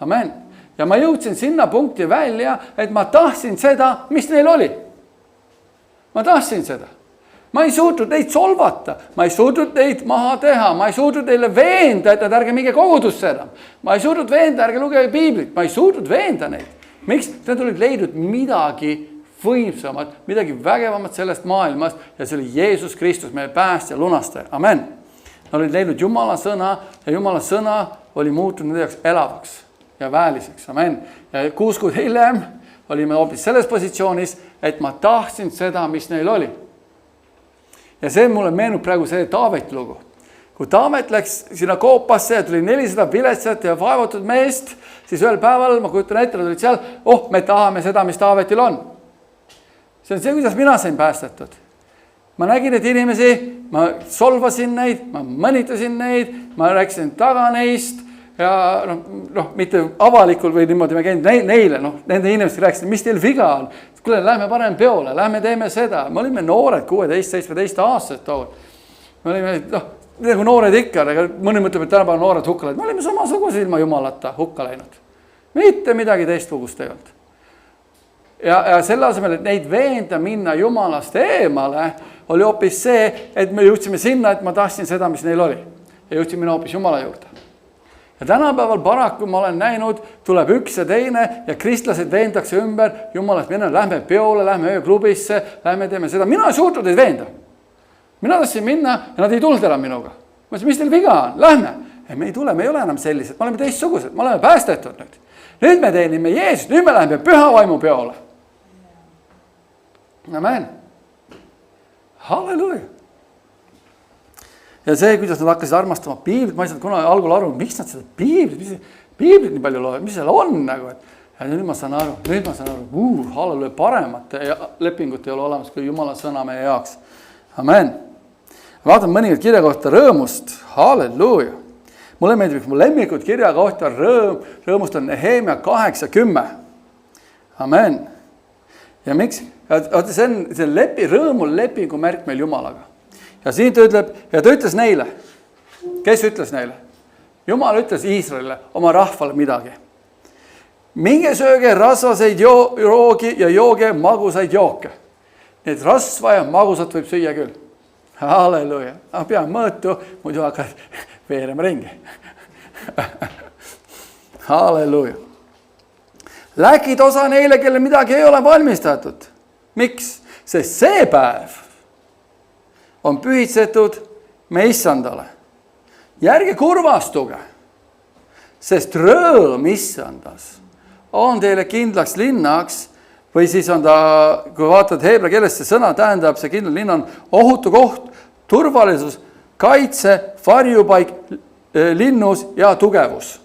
Amen. Ja ma jõudsin sinna punkti välja, et ma tahtsin seda, mis neil oli. Ma tahtsin seda. Ma ei suutnud neid solvata. Ma ei suutnud neid maha teha. Ma ei suutnud neile veenda, et nad ärge minge kogudusse enam. Ma ei suutnud veenda, ärge lugege piiblit. Ma ei suutnud veenda neid. Miks? Nad olid leidnud midagi võimsamat, midagi vägevamat sellest maailmast ja see oli Jeesus Kristus, meie päästja, lunastaja. Amen. Nad olid leidnud Jumala sõna ja Jumala sõna oli muutunud nende jaoks elavaks ja vääliseks. Amen. Ja 6 kuud hiljem olime hoopis selles positsioonis, et ma tahtsin seda, mis neil oli. Ja see mulle meenub praegu see Taaveti lugu. Kui Taavet läks sinna koopasse ja tuli 400 viletsat ja vaevatud meest, siis ühel päeval, ma kujutan ette, nad olid seal, me tahame seda, mis Taavetil on. See on see, kuidas mina sain päästetud. Ma nägin neid inimesi, ma solvasin neid, ma mõnitasin neid, ma rääkisin taga neist ja mitte avalikul või niimoodi me käinud neile, nende inimesed rääkisid, mis teil viga on. Kuule, lähme paneme peole, lähme teeme seda. Me olime noored, 16-17 aastased tood. Me olime, nagu noored ikka, aga mõni mõtleb, et tänapäeval noored hukka läinud. Me olime samasugused ilma Jumalata hukka läinud. Mitte midagi teistsugust ei olnud. Ja selle asemel, et neid veenda minna Jumalast eemale, oli hoopis see, et me jõudsime sinna, et ma tahtsin seda, mis neil oli. Ja jõudsime hoopis Jumala juurde. Ja tänapäeval paraku ma olen näinud, tuleb üks ja teine ja kristlased veendakse ümber Jumalast minna, lähme peole, lähme ööklubisse, lähme teeme seda. Mina ei suutnud neid veenda. Mina tahtsin minna ja nad ei tulnud enam minuga. Ma ütlesin, mis teil viga on? Lähme. Ei, me ei tule, me ei ole enam sellised, me oleme teistsugused, me oleme päästetud nüüd. Nüüd me teenime Jeesust, nüüd me läheme püha vaimu peole. Amen. Halleluja. Ja see, kuidas nad hakkasid armastama piiblit, ma ei saanud kunagi algul aru, miks nad seda piiblit nii palju loevad, mis seal on nagu, ja nüüd ma saan aru, halleluja, paremat lepingut ei ole olemas kui Jumala sõna meie jaoks. Amen. Vaatan mõningad kirja kohta rõõmust, halleluja. Mulle meeldib, mu lemmikud kirja kohta rõõmust on Nehemia 8:10. Amen. Ja miks? See on rõõmul lepingu märk meil Jumalaga. Ja siin ta ütleb, ja ta ütles neile. Kes ütles neile? Jumal ütles Iisraelile, oma rahvale midagi. Minge sööge rasvaseid roogi ja jooge magusaid jooke. Need rasva ja magusat võib süüa küll. Halleluja. Pean mõõtu, muidu hakkad veerema ringi. Halleluja. Läkid osa neile, kelle midagi ei ole valmistatud. Miks? Sest see päev on pühitsetud me issandale. Järge kurvastuge, sest rõõm issandas on teile kindlaks linnaks või siis on ta, kui vaatad heebra keeles, see sõna tähendab, see kindel linn on ohutu koht, turvalisus, kaitse, varjupaik, linnus ja tugevus.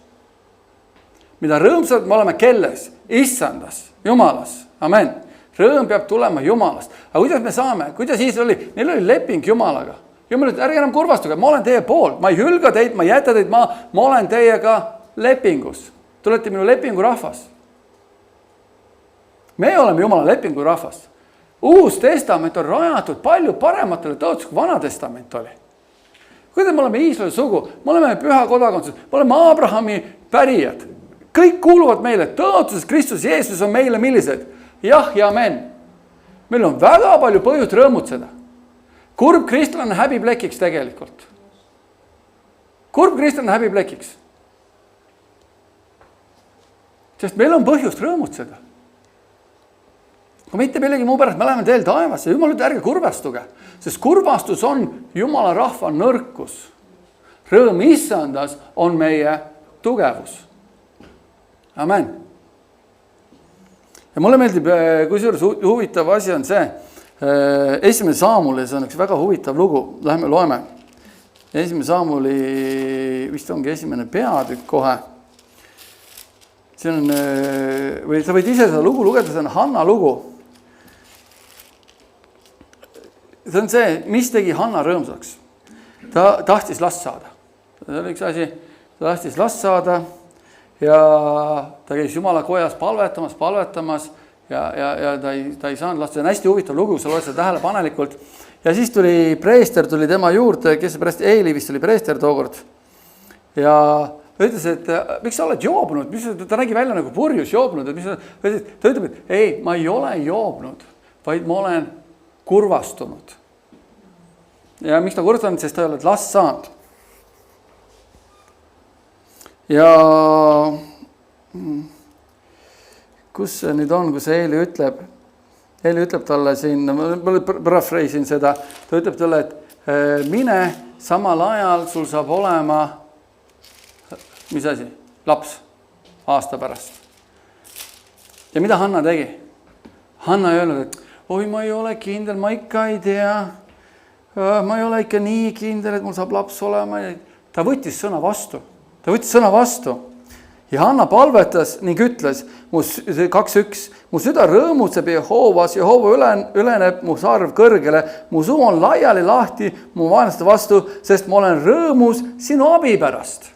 Mida rõõmsad me oleme kelles? Issandas, Jumalas. Amen. Rõõm peab tulema Jumalast. Aga kuidas me saame? Kuidas Iisrael oli? Neil oli leping Jumalaga. Jumal ütles, ärge enam kurvastuge, ma olen teie pool. Ma ei hülga teid, ma ei jäta teid, ma olen teiega lepingus. Tulete minu lepingu rahvas. Me oleme Jumala lepingu rahvas. Uus testament on rajatud palju parematele tõotusele, kui Vana testament oli. Kuidas me oleme Iisraeli sugu? Me oleme püha kodakondsus, me oleme Abrahami pärijad. Kõik kuuluvad meile. Tõotuses Kristus Jeesus on meile millised? Jah ja amen. Meil on väga palju põhjust rõõmutseda. Kurb kristlane häbiplekiks tegelikult. Kurb kristlane häbiplekiks. Sest meil on põhjust rõõmutseda. Kui mitte millegi muu pärast, me läheme teel taevasse. Jumal ütleb, ärge kurvastuge. Sest kurvastus on Jumala rahva nõrkus. Rõõm issandas on meie tugevus. Amen. Ja mulle meeldib, kusjuures huvitav asi on see, 1. Saamuelis on üks väga huvitav lugu, läheme loeme. esimene Saamuli vist ongi esimene peatükk kohe. See on, või sa võid ise seda lugu lugeda, see on Hanna lugu. See on see, mis tegi Hanna rõõmsaks. Ta tahtis last saada. See oli üks asi, ta tahtis last saada ja ta käis Jumala kojas palvetamas ja ta ei saanud last. See on hästi huvitav lugu, sa loed seda tähelepanelikult. Ja siis tuli preester, tuli tema juurde, kes pärast Eeli vist oli preester tookord. Ja ütles, et miks sa oled joobnud? Ta nägi välja nagu purjus joobnud. Ta ütleb, et ei, ma ei ole joobnud, vaid ma olen kurvastunud. Ja miks ta kurvastunud, sest ta ei ole last saanud. Ja kus see nüüd on, kus Eeli ütleb? Eeli ütleb talle siin, ma parafreisin seda, ta ütleb talle, et mine, samal ajal sul saab olema, mis asi? Laps aasta pärast. Ja mida Hanna tegi? Hanna ei öelnud, et oi, ma ei ole kindel, ma ikka ei tea, ma ei ole ikka nii kindel, et mul saab laps olema. Ta võttis sõna vastu. Ja Hanna palvetas ning ütles, 2.1, mu süda rõõmutseb Jehoovas, Jehova üleneb mu sarv kõrgele, mu suu on laiali lahti mu vaenlaste vastu, sest ma olen rõõmus sinu abi pärast.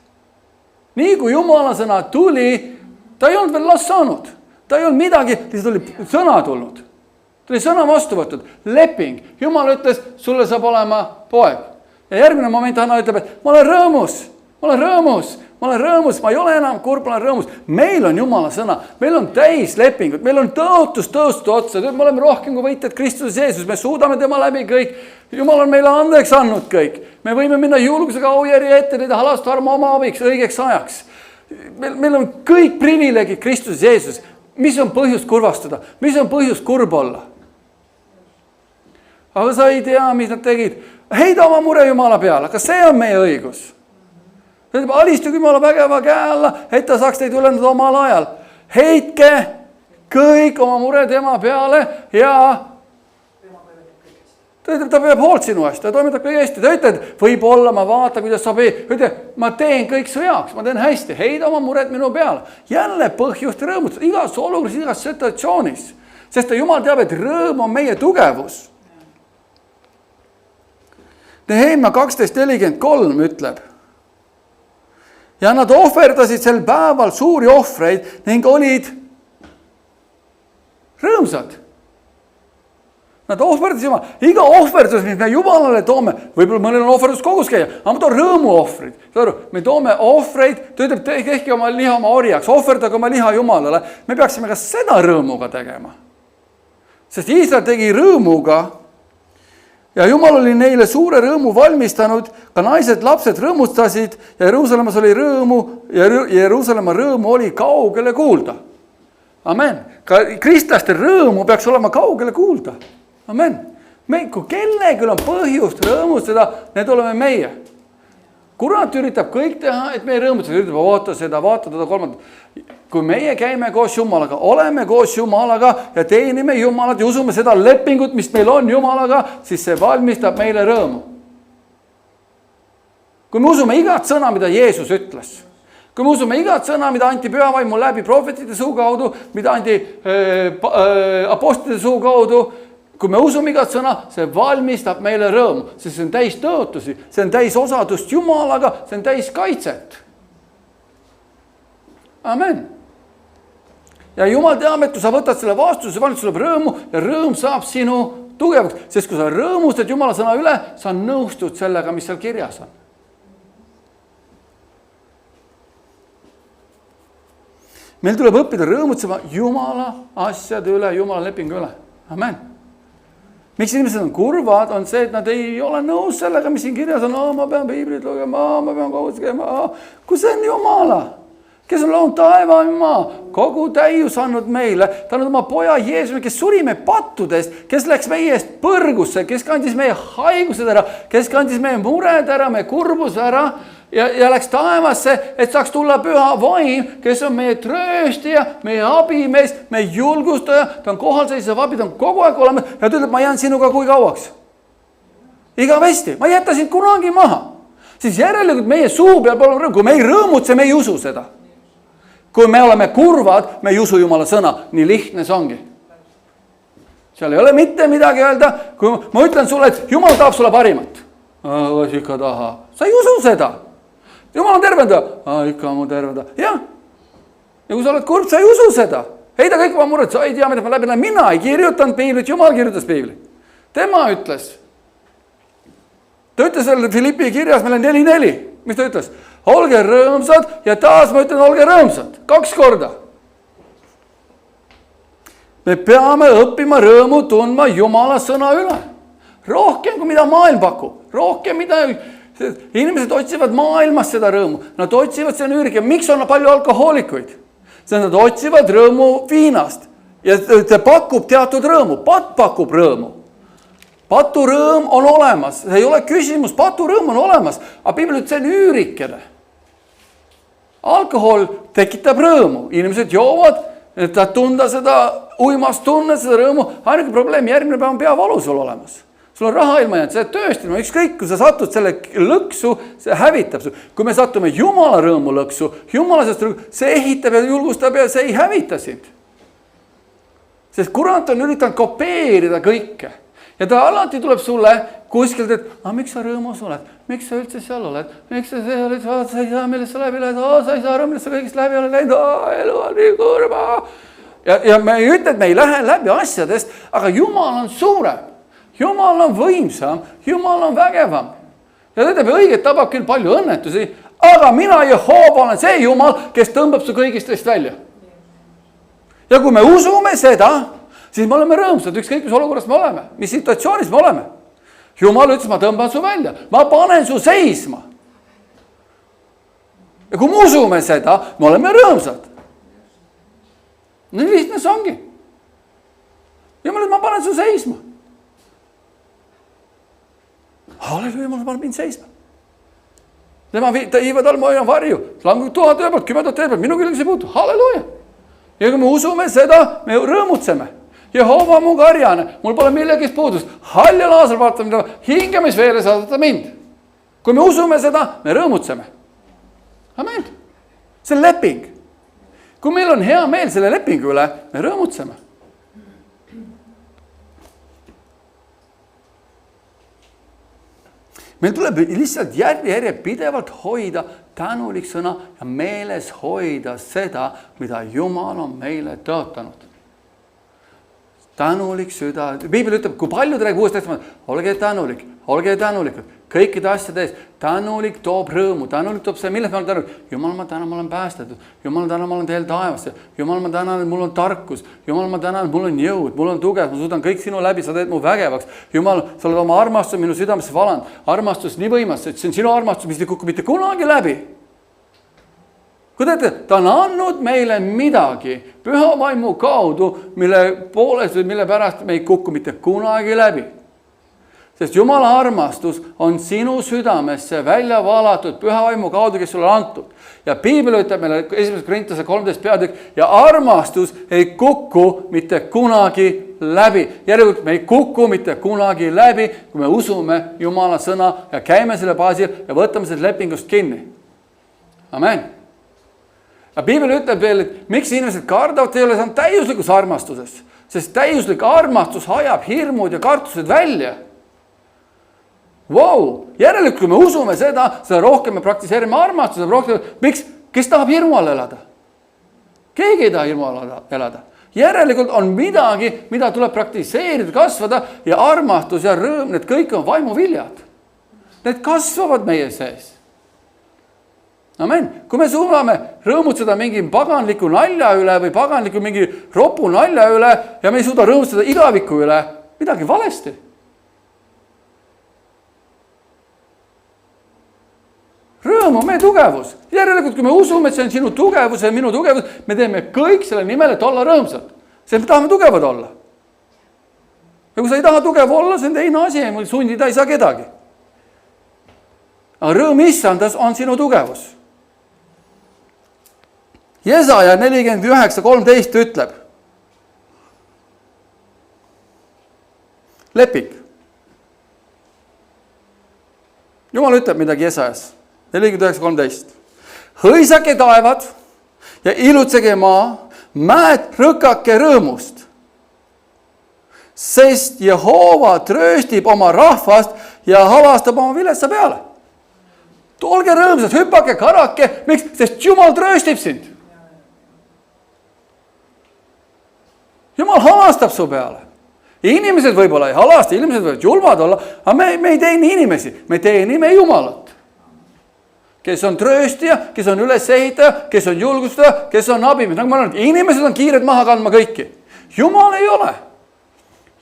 Nii kui Jumala sõna tuli, ta ei olnud veel last saanud. Ta ei olnud midagi, lihtsalt oli sõna tulnud. Tuli sõna vastu võtud, leping. Jumal ütles, sulle saab olema poeg. Ja järgmine moment Hanna ütleb, et ma olen rõõmus, ma ei ole enam kurb, ma olen rõõmus. Meil on Jumala sõna, meil on täis lepingut, meil on tõotuste otsa, me oleme rohkem kui võitjad Kristuses Jeesus, me suudame tema läbi kõik. Jumal on meile andeks andnud kõik. Me võime minna julgusega aujärje ette, neid halast arma oma abiks õigeks ajaks. Meil on kõik privileegid Kristuses Jeesus. Mis on põhjus kurvastada? Mis on põhjus kurb olla? Aga sa ei tea, mis nad tegid. Heida oma mure Jumala peale, kas see on meie õigus? Alistuge Jumala vägeva käe alla, et ta saaks teid ülendada omal ajal. Heitke kõik oma mure tema peale ja ta peab hoolt sinu eest, ta toimetab kõik hästi. Ta ütleb, võib-olla ma vaatan, kuidas saab ma teen kõik su jaoks, ma teen hästi, heida oma mured minu peale. Jälle põhjust rõõmutada, igas olukorras, igas situatsioonis. Sest Jumal teab, et rõõm on meie tugevus. Nehemia 12.43 ütleb, ja nad ohverdasid sel päeval suuri ohvreid ning olid rõõmsad. Nad ohverdasid Jumal. Iga ohverdus, mis me Jumalale toome, võib-olla mõnel on ohverdus kogus käia, aga ma toon rõõmu ohvrid. Me toome ohvreid, ta ütleb, tehke oma liha oma orjaks, ohverdage oma liha Jumalale. Me peaksime ka seda rõõmuga tegema. Sest Iisrael tegi rõõmuga ja Jumal oli neile suure rõõmu valmistanud, ka naised, lapsed rõõmustasid ja Jeruusalemmas oli rõõmu ja Jeruusalemma rõõmu oli kaugele kuulda. Amen. Ka kristlaste rõõmu peaks olema kaugele kuulda. Amen. Kui kellelgi on põhjust rõõmustada, need oleme meie. Kurat üritab kõik teha, et meie rõõmustada, üritab vaata seda, kolmandat. Kui meie käime koos Jumalaga, oleme koos Jumalaga ja teenime Jumalat ja usume seda lepingut, mis meil on Jumalaga, siis see valmistab meile rõõmu. Kui me usume igat sõna, mida Jeesus ütles, kui me usume igat sõna, mida anti pühavaimu läbi prohvetite suu kaudu, mida anti apostlite suu kaudu, kui me usume igat sõna, see valmistab meile rõõmu, sest see on täis tõotusi, see on täis osadust Jumalaga, see on täis kaitset. Amen. Ja Jumal teab, et kui sa võtad selle vastuse, valmistab sulle rõõmu ja rõõm saab sinu tugevaks, sest kui sa rõõmustad Jumala sõna üle, sa nõustud sellega, mis seal kirjas on. Meil tuleb õppida rõõmutsema Jumala asjade üle, Jumala lepingu üle. Amen. Miks inimesed on kurvad, on see, et nad ei ole nõus sellega, mis siin kirjas on. Ma pean piiblit lugema, ma pean kohus käima. Kui see on Jumala, kes on loonud taeva ja maa, kogu täius andnud meile, ta on oma poja Jeesus, kes suri meie pattudest, kes läks meie eest põrgusse, kes kandis meie haigused ära, kes kandis meie mured ära, meie kurbus ära ja läks taevasse, et saaks tulla püha vaim, kes on meie trööstija, meie abimees, meie julgustaja, ta on kohal seisev abi, ta on kogu aeg olemas ja ta ütleb, ma jään sinuga kui kauaks. Igavesti, ma ei jäta sind kunagi maha. siis järelikult meie suu peab olema rõõm. Kui me ei rõõmutse, me ei usu seda. Kui me oleme kurvad, me ei usu Jumala sõna. Nii lihtne see ongi. Seal ei ole mitte midagi öelda. Kui ma ütlen sulle, et Jumal tahab sulle parimat. Ikka taha. Sa ei usu seda. Jumal on tervenda. Ikka mu tervenda. Jah. Ja kui sa oled kurb, sa ei usu seda. Heida kõik ma mured, sa ei tea, mida ma läbi lähen. Mina ei kirjutanud piiblit, Jumal kirjutas piiblit. Tema ütles. Ta ütles veel Filippi kirjas, meil on 4:4. Mis ta ütles? Olge rõõmsad ja taas ma ütlen, olge rõõmsad. 2 korda. Me peame õppima rõõmu tundma Jumala sõna üle. Rohkem kui mida maailm pakub. Rohkem mida... Inimesed otsivad maailmas seda rõõmu. Nad otsivad seda üürike. Miks on palju alkohoolikuid? See nad otsivad rõõmu viinast. Ja see pakub teatud rõõmu. Pat pakub rõõmu. Paturõõm on olemas. See ei ole küsimus. Paturõõm on olemas. Aga piibel ütleb, see on üürikene. Alkohol tekitab rõõmu. Inimesed joovad, et ta tunda seda uimast tunne, seda rõõmu. Ainuke probleem, järgmine päev on peavalu sul olemas. Sul on raha ilma jäänud, see tööstil, ükskõik, kui sa satud selle lõksu, see hävitab su. Kui me satume Jumala rõõmu lõksu, Jumala sest rõõmu, see ehitab ja julgustab ja see ei hävita sind. Sest kurat on üritanud kopeerida kõike. Ja ta alati tuleb sulle kuskilt, et miks sa rõõmus oled? Miks sa üldse seal oled? Miks sa seal oled? Sa ei saa, millest sa läbi lähed? Sa ei saa aru, millest sa kõigist läbi oled läinud? Elu on nii kurva. Ja me ei ütle, et me ei lähe läbi asjadest, aga Jumal on suurem. Jumal on võimsam, Jumal on vägevam. Ja ta ütleb, õiget tabab küll palju õnnetusi, aga mina Jehova olen see Jumal, kes tõmbab su kõigist teist välja. Ja kui me usume seda, siis me oleme rõõmsad, ükskõik mis olukorras me oleme, mis situatsioonis me oleme. Jumal ütles, ma tõmban su välja, ma panen su seisma. Ja kui me usume seda, me oleme rõõmsad. Nii lihtne see ongi. Jumal ütles, ma panen su seisma. Halleluja, Jumal paneb mind seisma. Tema viivad all, ma hoian varju. Langub 1000 ööpalt, 10 000 ööpalt, minu külge see puutu. Halleluja. Ja kui me usume seda, me rõõmutseme. Jehova mu karjane, mul pole millegist puudust. Hall ja laasel vaata, mida hingamisveele saadata mind. Kui me usume seda, me rõõmutseme. Amen. See on leping. Kui meil on hea meel selle lepingu üle, me rõõmutseme. Meil tuleb lihtsalt järje pidevalt hoida tänulik sõna ja meeles hoida seda, mida Jumal on meile tõotanud. Tänulik süda. Piibel ütleb, kui palju ta räägib uuest testamendist, olge tänulikud. Kõikide asjade ees. Tänulik toob rõõmu, tänulik toob see, millest me oleme tänulik. Jumal, ma tänan, ma olen päästetud. Jumal, tänan, ma olen teel taevasse. Jumal, ma tänan, et mul on tarkus. Jumal, ma tänan, et mul on jõud, mul on tugev, ma suudan kõik sinu läbi, sa teed mu vägevaks. Jumal, sa oled oma armastus minu südamesse valanud. Armastus nii võimas, et see on sinu armastus, mis ei kuku mitte kunagi läbi. Kui te ütlete, ta on andnud meile midagi püha vaimu kaudu, mille poolest või mille pärast me ei kuku mitte kunagi läbi. Sest Jumala armastus on sinu südamesse välja valatud püha vaimu kaudu, kes sulle antud. Ja piibel ütleb meile 1. Korintuse 13 peatükk, ja armastus ei kuku mitte kunagi läbi. Järelikult me ei kuku mitte kunagi läbi, kui me usume Jumala sõna ja käime selle baasil ja võtame sellest lepingust kinni. Amen. Ja piibel ütleb veel, et miks inimesed kardavad, ei ole saanud täiuslikus armastuses. Sest täiuslik armastus hajab hirmud ja kartused välja. Wow. Järelikult, kui me usume seda rohkem me praktiseerime armastuse. Miks? Kes tahab hirmu all elada? Keegi ei taha hirmu all elada. Järelikult on midagi, mida tuleb praktiseerida, kasvada ja armastus ja rõõm, need kõik on vaimuviljad. Need kasvavad meie sees. Amen. Kui me suudame rõõmutseda mingi paganliku nalja üle või paganliku mingi ropu nalja üle ja me ei suuda rõõmutseda igaviku üle, midagi valesti. Rõõm on meie tugevus. Järelikult, kui me usume, et see on sinu tugevus ja minu tugevus, me teeme kõik selle nimel, et olla rõõmsad. See me tahame tugevad olla. Ja kui sa ei taha tugev olla, see on teine asi, mul sundida ei saa kedagi. Aga rõõm issandas on sinu tugevus. Jesaja 49:13 ütleb. Leping. Jumal ütleb midagi Jesajas 49:13. Hõisake taevad ja ilutsege maa, mäed rõkake rõõmust. Sest Jehova trööstib oma rahvast ja havastab oma viletsa peale. Olge rõõmsad, hüppake, karake. Miks? Sest Jumal trööstib sind. Jumal halastab su peale. Inimesed võib-olla ei halasta, inimesed võivad julmad olla, aga me ei teeni inimesi, me teenime Jumalat. Kes on trööstija, kes on ülesehitaja, kes on julgustaja, kes on abimees. Nagu ma olen, inimesed on kiired maha kandma kõiki. Jumal ei ole.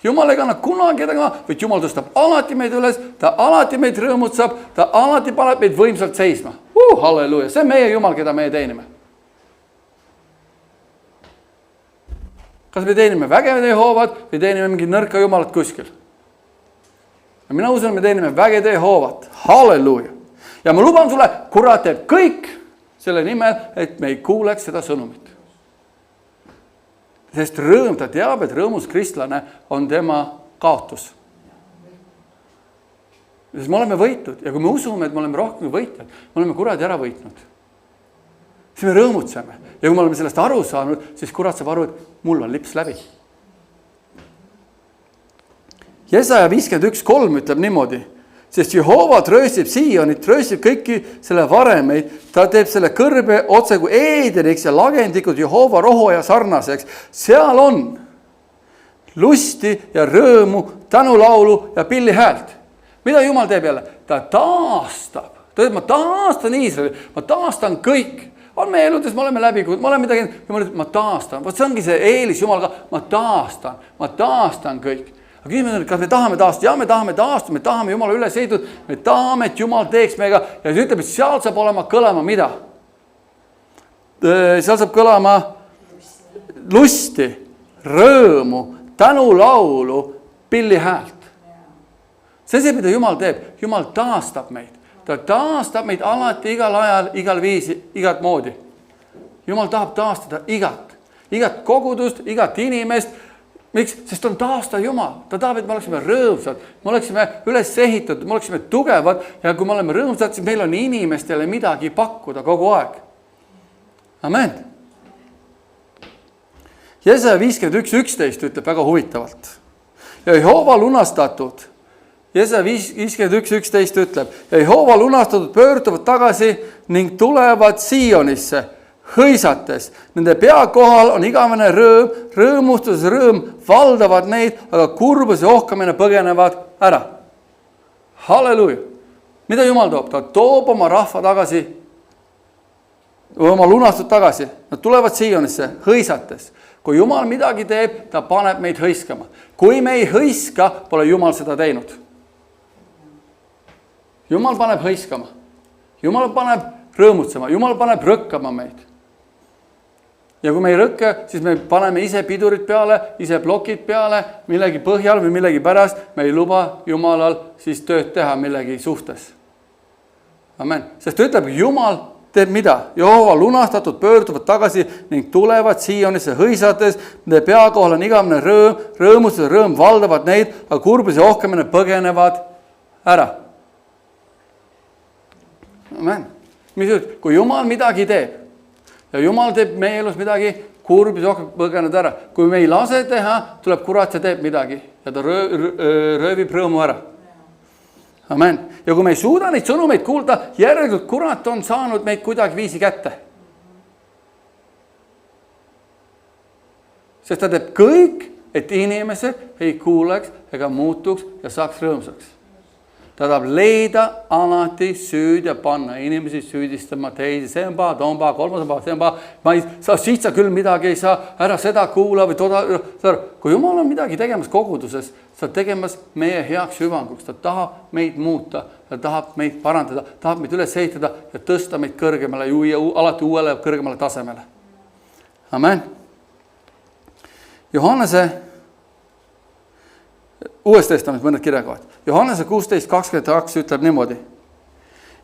Jumal ei kanna kunagi kedagi maha, vaid Jumal tõstab alati meid üles, ta alati meid rõõmutsab, ta alati paneb meid võimsalt seisma. Halleluuja, see on meie Jumal, keda meie teenime. Kas me teenime vägede Jehovat või teenime mingi nõrka Jumalat kuskil? Ja mina usun, me teenime vägede Jehovat. Halleluuja. Ja ma luban sulle, kurat teeb kõik selle nimel, et me ei kuuleks seda sõnumit. Sest rõõm, ta teab, et rõõmus kristlane on tema kaotus. Sest me oleme võitnud ja kui me usume, et me oleme rohkem võitjad, me oleme kuradi ära võitnud. Siis me rõõmutseme. Ja kui me oleme sellest aru saanud, siis kurat saab aru, et mul on lips läbi. Jesaja 51:3 ütleb niimoodi. Sest Jehova trööstib Siionit, trööstib kõiki selle varemeid. Ta teeb selle kõrbe otse kui eedeniks ja lagendikud Jehova rohoja sarnaseks. Seal on lusti ja rõõmu, tänulaulu ja pillihäält. Mida Jumal teeb jälle? Ta taastab. Ta ütleb, ma taastan Iisraeli, ma taastan kõik. On meie eludes, me oleme läbi, me oleme midagi, Jumal ütleb, ma taastan. Vot see ongi see eelis Jumalga, ma taastan kõik. Aga küsimus on, kas me tahame taastada? Ja me tahame taastada, me tahame Jumala üles ehitud, me tahame, et Jumal teeks meiega ja see ütleb, et seal saab olema kõlama mida? Seal saab kõlama lusti, rõõmu, tänulaulu, pillihäält. See, mida Jumal teeb, Jumal taastab meid. Ta taastab meid alati, igal ajal, igal viisi, igat moodi. Jumal tahab taastada igat kogudust, igat inimest. Miks? Sest on taasta Jumal. Ta tahab, et me oleksime rõõmsad, me oleksime üles ehitatud, me oleksime tugevad ja kui me oleme rõõmsad, siis meil on inimestele midagi pakkuda kogu aeg. Amen. Jesaja 51:11 ütleb väga huvitavalt. Ja Jehova lunastatud, Jesaja 51:11 ütleb, ja Jehova lunastatud pöörduvad tagasi ning tulevad Siionisse hõisates. Nende pea kohal on igavene rõõm, rõõmustus, rõõm valdavad neid, aga kurbus ja ohkamine põgenevad ära. Halleluuja. Mida Jumal toob? Ta toob oma rahva tagasi, oma lunastud tagasi. Nad tulevad Sionisse hõisates. Kui Jumal midagi teeb, ta paneb meid hõiskama. Kui me ei hõiska, pole Jumal seda teinud. Jumal paneb hõiskama. Jumal paneb rõõmutsema. Jumal paneb rõkkama meid. Ja kui me ei rõkke, siis me paneme ise pidurid peale, ise plokid peale, millegi põhjal või millegi pärast. Me ei luba Jumalal siis tööd teha millegi suhtes. Amen. Sest ütleb, Jumal teeb mida? Jehova lunastatud pöörduvad tagasi ning tulevad Sionisse hõisates. Nende pea kohal on igavene rõõm, rõõmustus ja rõõm valdavad neid, aga kurbus ja ohkamine põgenevad ära. Amen. Mis ütleb? Kui Jumal midagi teeb, ja Jumal teeb meie elus midagi, kurbus ja ohkamine põgenevad ära. Kui me ei lase teha, tuleb kurat ja teeb midagi ja ta röövib rõõmu ära. Amen. Ja kui me ei suuda neid sõnumeid kuulda, järelikult kurat on saanud meid kuidagi viisi kätte. Sest ta teeb kõik, et inimesed ei kuuleks ega muutuks ja saaks rõõmsaks. Ta tahab leida alati süüd ja panna inimesi süüdistama teisi. See on paha, too on paha, kolmas on paha, see on paha. Siit sa küll midagi ei saa, ära seda kuula või toda. Kui Jumal on midagi tegemas koguduses, ta tegemas meie heaks hüvanguks. Ta tahab meid muuta, ta tahab meid parandada, tahab meid üles ehitada ja tõsta meid kõrgemale, alati uuele kõrgemale tasemele. Amen. Johannese Uues Testamendis mõned kirjakohad. Johannese 16:22 ütleb niimoodi.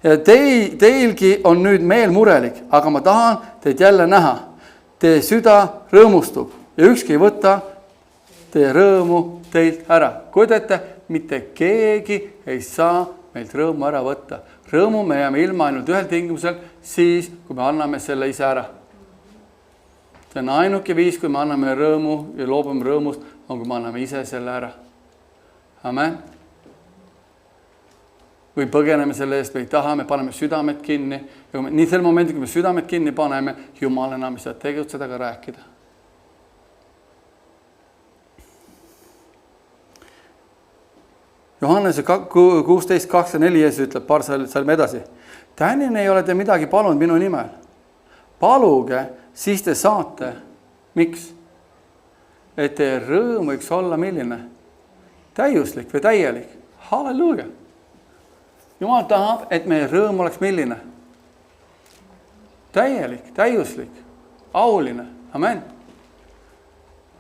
Ja teilgi on nüüd meel murelik, aga ma tahan teid jälle näha. Teie süda rõõmustub ja ükski ei võta teie rõõmu teilt ära. Kuid ette, mitte keegi ei saa meilt rõõmu ära võtta. Rõõmu me jääme ilma ainult ühel tingimusel, siis kui me anname selle ise ära. See on ainuke viis, kui me anname rõõmu ja loobume rõõmust, on kui me anname ise selle ära. Amen. Või põgeneme selle eest või ei taha, me paneme südamed kinni. Ja nii sel momendil, kui me südamed kinni paneme, Jumal enam ei saa tegutseda ega rääkida. Johannese 16:24 Jeesus ütleb paar salme edasi. Tänini ei ole te midagi palunud minu nimel. Paluge, siis te saate. Miks? Et teie rõõm võiks olla milline? Täiuslik või täielik. Halleluuja. Jumal tahab, et meie rõõm oleks milline? Täielik, täiuslik, auline. Amen.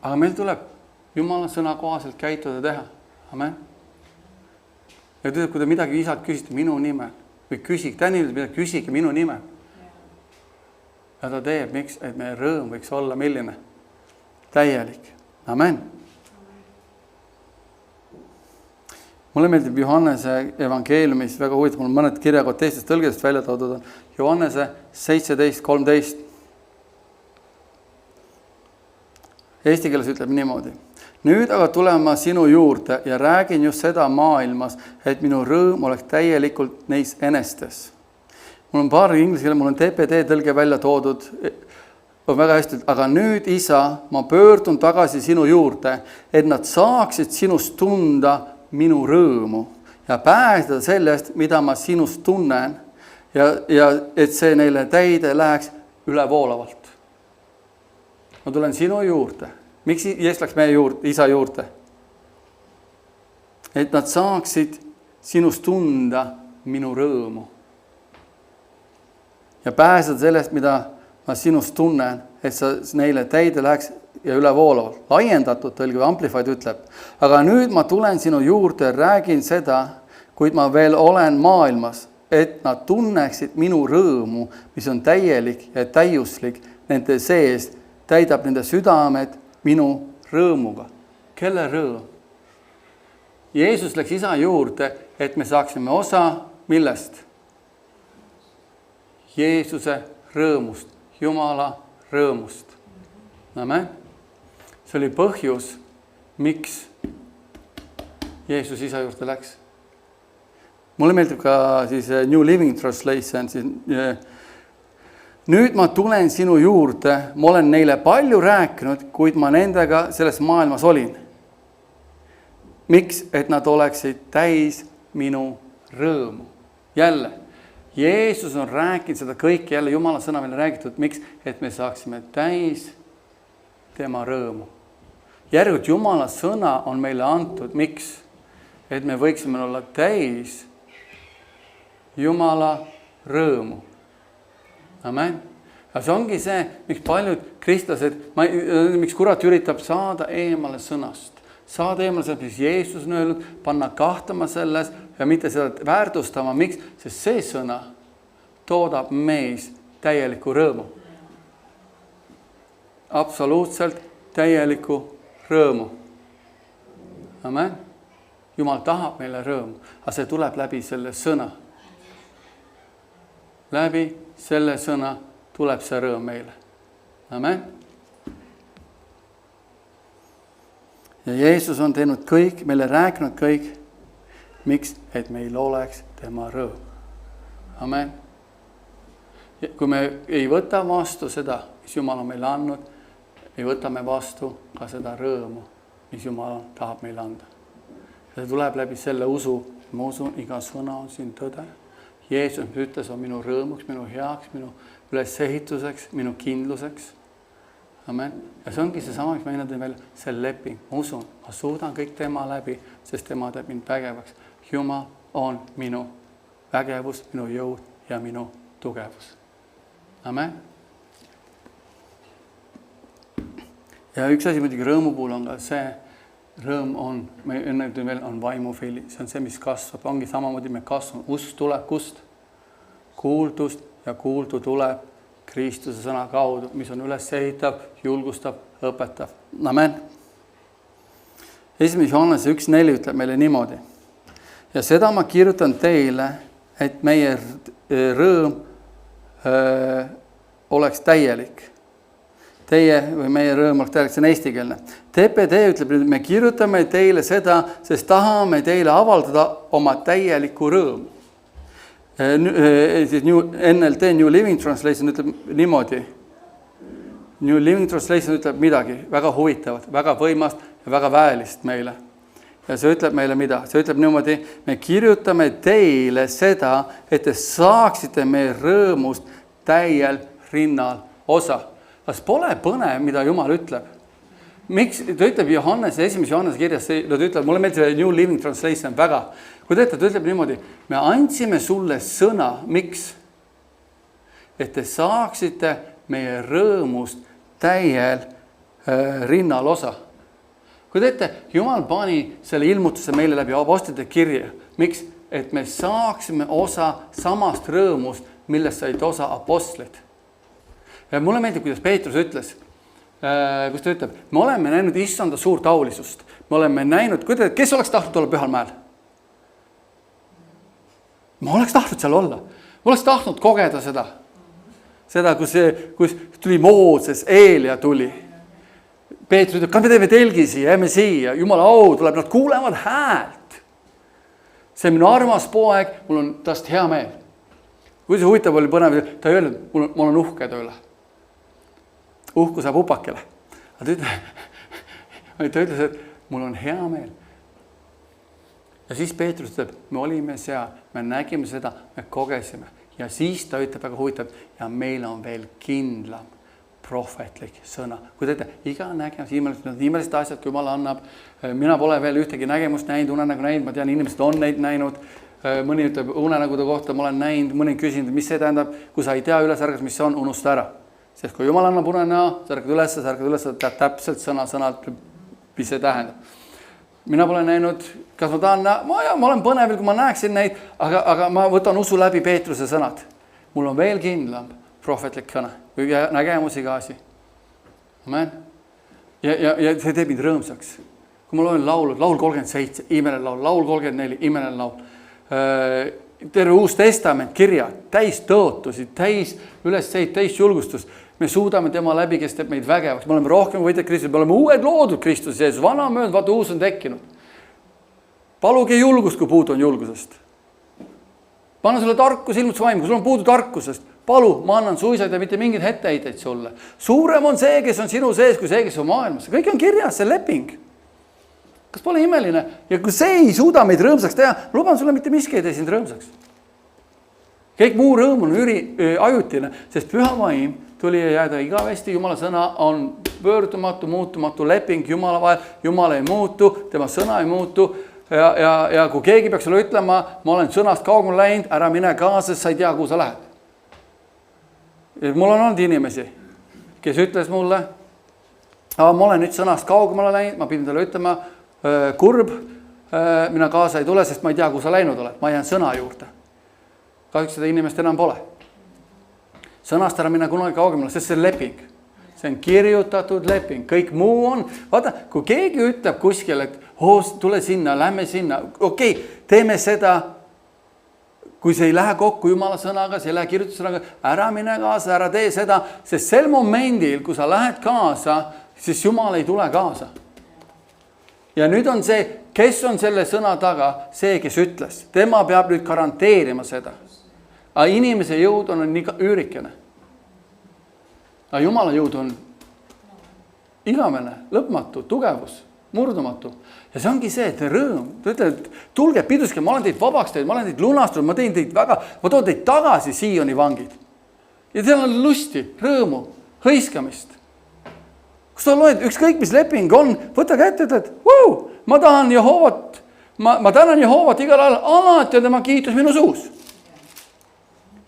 Aga meil tuleb Jumala sõna kohaselt käituda teha. Amen. Ja tead, kui te midagi isalt küsite minu nimel või küsige minu nimel. Ja ta teeb, miks? Et meie rõõm võiks olla milline? Täielik. Amen. Mulle meeldib Johannese evangeeliumis väga huvitav, mul mõned kirjakod teistest tõlgedest välja toodud on. Johannese 17:13. Eesti keeles ütleb niimoodi. Nüüd aga tulen ma sinu juurde ja räägin just seda maailmas, et minu rõõm oleks täielikult neis enestes. Mul on paar inglise keele, mul on TPD tõlge välja toodud, on väga hästi, aga nüüd isa, ma pöördun tagasi sinu juurde, et nad saaksid sinust tunda minu rõõmu ja pääseda sellest, mida ma sinust tunnen ja et see neile täide läheks ülevoolavalt. Ma tulen sinu juurde. Miks Jeesus läks meie juurde, isa juurde? Et nad saaksid sinust tunda minu rõõmu ja pääseda sellest, mida ma sinust tunnen, et sa neile täide läheks ja ülevoolavalt. Laiendatud tõlge või amplified ütleb, aga nüüd ma tulen sinu juurde ja räägin seda, kuid ma veel olen maailmas, et nad tunneksid minu rõõmu, mis on täielik ja täiuslik nende sees, täidab nende südamed minu rõõmuga. Kelle rõõm? Jeesus läks isa juurde, et me saaksime osa millest? Jeesuse rõõmust, Jumala rõõmust. Amen. See oli põhjus, miks Jeesus isa juurde läks. Mulle meeldib ka siis New Living Translation. Nüüd ma tulen sinu juurde, ma olen neile palju rääkinud, kuid ma nendega selles maailmas olin. Miks? Et nad oleksid täis minu rõõmu. Jälle, Jeesus on rääkinud seda kõike, jälle Jumala sõna meile räägitud. Miks? Et me saaksime täis tema rõõmu. Järgult Jumala sõna on meile antud. Miks? Et me võiksime olla täis Jumala rõõmu. Amen. Ja see ongi see, miks paljud kristlased, miks kurat üritab saada eemale sõnast. Saada eemale sellest, mis Jeesus on öelnud, panna kahtama selles ja mitte seda väärtustama. Miks? Sest see sõna toodab meis täieliku rõõmu. Absoluutselt täieliku rõõmu. Amen. Jumal tahab meile rõõmu, aga see tuleb läbi selle sõna. Läbi selle sõna tuleb see rõõm meile. Amen. Ja Jeesus on teinud kõik, meile rääkinud kõik. Miks? Et meil oleks tema rõõm. Amen. Kui me ei võta vastu seda, mis Jumal on meile andnud, ei võta me vastu ka seda rõõmu, mis Jumal tahab meile anda. See tuleb läbi selle usu. Ma usun, iga sõna on siin tõde. Jeesus ütles, on minu rõõmuks, minu heaks, minu ülesehituseks, minu kindluseks. Amen. Ja see ongi see sama, mis meile teeb veel see leping. Ma usun, ma suudan kõik tema läbi, sest tema teeb mind vägevaks. Jumal on minu vägevus, minu jõud ja minu tugevus. Amen. Ja üks asi muidugi rõõmu puhul on ka see, rõõm on, me enne veel on vaimufili, see on see, mis kasvab, ongi samamoodi me kasvame, usk tuleb kust? Kuuldust ja kuuldu tuleb Kristuse sõna kaudu, mis on üles ehitav, julgustav, õpetav. Amen. 1. Johannese 1.4 ütleb meile niimoodi. ja seda ma kirjutan teile, et meie rõõm oleks täielik. Teie või meie rõõm oleks täielik, see on eestikeelne. TPD ütleb, et me kirjutame teile seda, sest tahame teile avaldada oma täielikku rõõmu. NLT, New Living Translation ütleb niimoodi. New Living Translation ütleb midagi väga huvitavat, väga võimast ja väga väelist meile. Ja see ütleb meile mida? See ütleb niimoodi, me kirjutame teile seda, et te saaksite meie rõõmust täiel rinnal osa. Kas pole põnev, mida Jumal ütleb? Miks? Ta ütleb Johannese, 1. Johannese kirjas, ta ütleb, mulle meeldib see New Living Translation väga. Kui ta ütleb niimoodi, me andsime sulle sõna, miks? Et te saaksite meie rõõmust täiel rinnal osa. Kui teete, Jumal pani selle ilmutuse meile läbi apostlite kirja. Miks? Et me saaksime osa samast rõõmust, millest said osa apostlid. Ja mulle meeldib, kuidas Peetrus ütles, kus ta ütleb, me oleme näinud issanda suurt aulisust. Me oleme näinud, kes oleks tahtnud olla Pühal mäel? Ma oleks tahtnud seal olla. Ma oleks tahtnud kogeda seda. Seda, kus tuli Mooses, Eelia tuli. Peetrus ütleb, kas me teeme telgi siia, jääme siia, Jumala au tuleb, nad kuulevad häält. See on minu armas poeg, mul on tast hea meel. Kui see huvitav oli põnev, ta ei öelnud, mul on uhke ta üle. Uhku saab upakele. Ta ütles, et mul on hea meel. Ja siis Peetrus ütleb, me olime seal, me nägime seda, me kogesime. Ja siis ta ütleb väga huvitav, ja meil on veel kindlam prohvetlik sõna. Kui teete, iga nägemus, imelised asjad, kui Jumal annab, mina pole veel ühtegi nägemust näinud, unenägu näinud, ma tean, inimesed on neid näinud, mõni ütleb unenägude kohta, ma olen näinud, mõni küsinud, mis see tähendab, kui sa ei tea üles ärgas, mis see on, unusta ära. Sest kui Jumal annab unenäo, sa ärgad üles, tead täpselt sõnad, mis see tähendab. Mina pole näinud, kas ma tahan näha, ma olen põnevil, kui ma näeksin neid, aga ma võtan usu läbi Peetruse sõnad. Mul on veel kindlam prohvetlik sõna, nägemusi ka asi. Amen. Ja see teeb mind rõõmsaks. Kui ma loen laulud, laul 37, imeline laul, laul 34, imeline laul. Terve Uus Testament kirja, täis tõotusi, täis ülesseid, täis julgustust. Me suudame tema läbi, kes teeb meid vägevaks. Me oleme rohkem võitjad Kristus, me oleme uued loodud Kristus Jeesus. Vana on möönud, vaata uus on tekkinud. Paluge julgust, kui puudu on julgusest. Pane sulle tarkus, ilmutus vaim, kui sul on puudu tarkusest. Palu, ma annan suisaid ja mitte mingid etteheiteid sulle. Suurem on see, kes on sinu sees, kui see, kes on maailmas. Kõik on kirjas, see leping. Kas pole imeline? Ja kui see ei suuda meid rõõmsaks teha, luban sulle mitte miski ei tee sind rõõmsaks. Kõik muu rõõm on ajutine, sest püha vaim tuli ja jääda igavesti. Jumala sõna on pöördumatu, muutumatu leping Jumala vahel. Jumal ei muutu, tema sõna ei muutu. Ja kui keegi peaks sulle ütlema, ma olen sõnast kaugel läinud, ära mine kaasa, sa ei tea, kuhu sa lähed. Mul on olnud inimesi, kes ütles mulle, ma olen nüüd sõnast kaugemale läinud, ma pidin talle ütlema, kurb, mina kaasa ei tule, sest ma ei tea, kuhu sa läinud oled, ma jään sõna juurde. Kahjuks seda inimest enam pole. Sõnast ära minna kunagi kaugemale, sest see on leping. See on kirjutatud leping, kõik muu on. Vaata, kui keegi ütleb kuskil, et tule sinna, lähme sinna, okei, teeme seda, kui see ei lähe kokku Jumala sõnaga, see ei lähe kirjutussõnaga, ära mine kaasa, ära tee seda, sest sel momendil, kui sa lähed kaasa, siis Jumal ei tule kaasa. Ja nüüd on see, kes on selle sõna taga, see, kes ütles. Tema peab nüüd garanteerima seda. Aga inimese jõud on nii üürikene. Aga Jumala jõud on igavene, lõpmatu, tugevus, murdumatu. Ja see ongi see, et rõõm. Ta ütleb, et tulge, piduske, ma olen teid vabaks teid, ma olen teid lunastunud, ma teen teid väga, ma toon teid tagasi Sioni vangid. Ja teil on lusti, rõõmu, hõiskamist. Kus sa loed, ükskõik mis leping on, võta kätte, ütled, ma tahan Jehovat, ma tänan Jehovat igal ajal, alati on tema kiitus minu suus.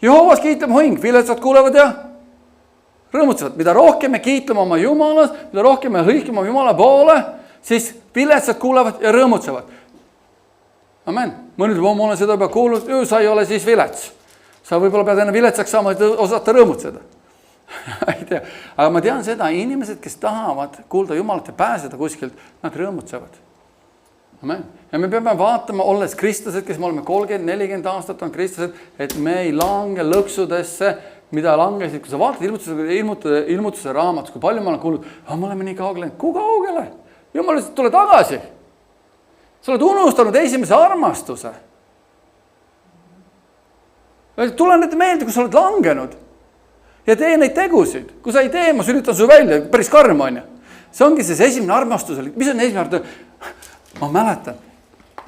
Jehovas kiitleb hing, viletsad kuulevad ja rõõmutsevad. Mida rohkem me kiitleme oma Jumalas, mida rohkem me hõikime Jumala poole, siis viletsad kuulevad ja rõõmutsevad. Amen. Mõni ütleb, ma olen seda juba kuulnud, sa ei ole siis vilets. Sa võib-olla pead enne viletsaks saama, et osata rõõmutseda. Ei tea. Aga ma tean seda, inimesed, kes tahavad kuulda Jumalat ja pääseda kuskilt, nad rõõmutsevad. Amen. Ja me peame vaatama, olles kristlased, kes me oleme 30-40 aastat on kristlased, et me ei lange lõksudesse, mida langesid. Kui sa vaatad ilmutuse raamatus, kui palju ma olen kuulnud, me oleme nii kaugele. Kui kaugele? Jumal lihtsalt tule tagasi. Sa oled unustanud esimese armastuse. Tule nüüd meelde, kui sa oled langenud. Ja tee neid tegusid. Kui sa ei tee, ma sülitan su välja. Päris karm on ju. See ongi see esimene armastus. Mis on esimene armastus? Ma mäletan.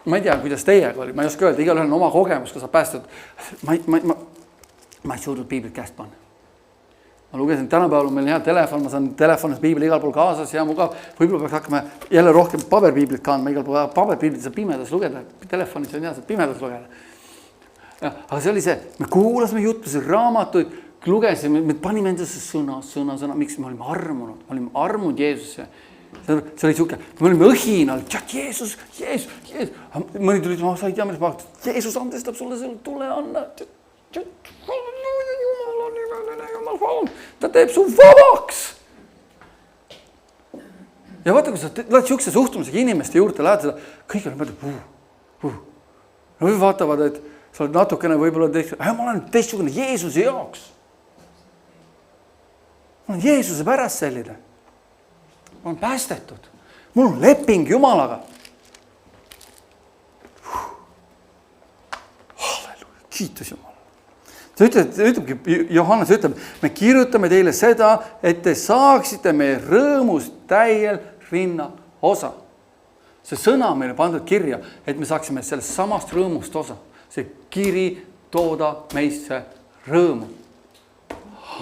Ma ei tea, kuidas teiega oli. Ma ei oska öelda, igal ühel on oma kogemus, kui sa päästad. Ma ei suudnud piiblit käest panna. Ma lugesin, tänapäeval on meil hea telefon, ma saan telefonis piibli igal pool kaasas ja mugav. Võib-olla peaks hakkama jälle rohkem paberpiiblit kandma, igal pool paberpiiblit saab pimedas lugeda. Telefonis on hea, saab pimedas lugeda. Aga see oli see, me kuulasime jutlusi, raamatuid, lugesime, me panime endasse sõna. Miks me olime armunud? Me olime armunud Jeesusse. See oli siuke, me olime õhinal, Jeesus. Mõni tuli, sa ei tea, mis ma Jeesus andestab sulle selle, tule anna. Jumal, ta teeb su vabaks. Ja vaata, kui sa lähed siukse suhtumisega inimeste juurde, lähed seda, kõik on mõtleb, Või vaatavad, et sa oled natukene võib-olla ma olen teistsugune Jeesuse jaoks. Ma olen Jeesuse pärast selline. Ma olen päästetud. Mul on leping Jumalaga. Halleluja, kiitus Jumal. Ta ütlebki, Johannes ütleb, me kirjutame teile seda, et te saaksite meie rõõmust täiel rinna osa. See sõna on meile pandud kirja, et me saaksime sellest samast rõõmust osa. See kiri tooda meisse rõõmu.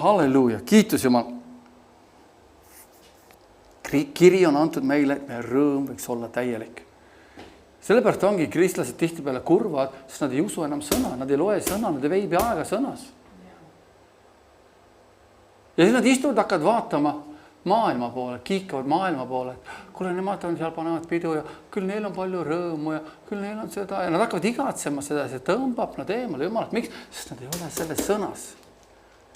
Halleluja, kiitus Jumal. Kiri on antud meile, et meie rõõm võiks olla täielik. Sellepärast ongi kristlased tihtipeale kurvad, sest nad ei usu enam sõna, nad ei loe sõna, nad ei veebi aega sõnas. Ja siis nad istuvad, hakkavad vaatama maailma poole, kiikavad maailma poole. Kuule, nemad on seal panevad pidu ja küll neil on palju rõõmu ja küll neil on seda. Ja nad hakkavad igatsema seda, see tõmbab nad eemale. Jumal, miks? Sest nad ei ole selles sõnas.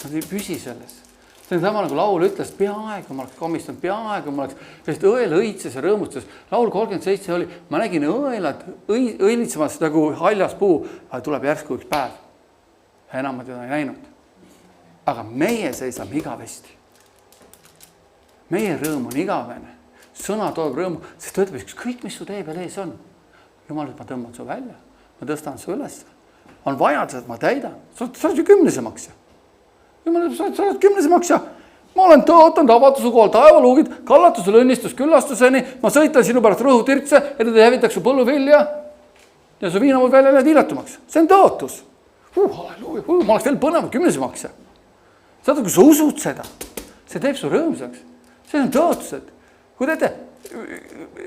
Nad ei püsi selles. See on sama nagu laul ütles, peaaegu ma oleks komistanud, peaaegu ma oleks, sest õel õitses ja rõõmustas. Laul 37 oli, ma nägin õelad õilitsemas nagu haljas puu, aga tuleb järsku üks päev. Enam ma teda ei näinud. Aga meie seisame igavesti. Meie rõõm on igavene. Sõna toob rõõmu, sest ta ütleb, kõik, mis su tee peal ees on. Jumal, et ma tõmban su välja, ma tõstan su üles. On vajadus, et ma täidan. Sa oled ju 10. maksja. Jumal, sa oled 10. maksja. Ma olen tõotanud avatuse kohal taevaluugid, kallatusel õnnistus küllastuseni. Ma sõitan sinu pärast rõhutirtse, et nad ei hävitaks su põlluvilja ja su viinamud välja need viilatumaks. See on tõotus. Halleluja, ma oleks veel põnev 10. maksja. Saad, kui sa usud seda, see teeb su rõõmsaks. See on tõotused. Kui teete,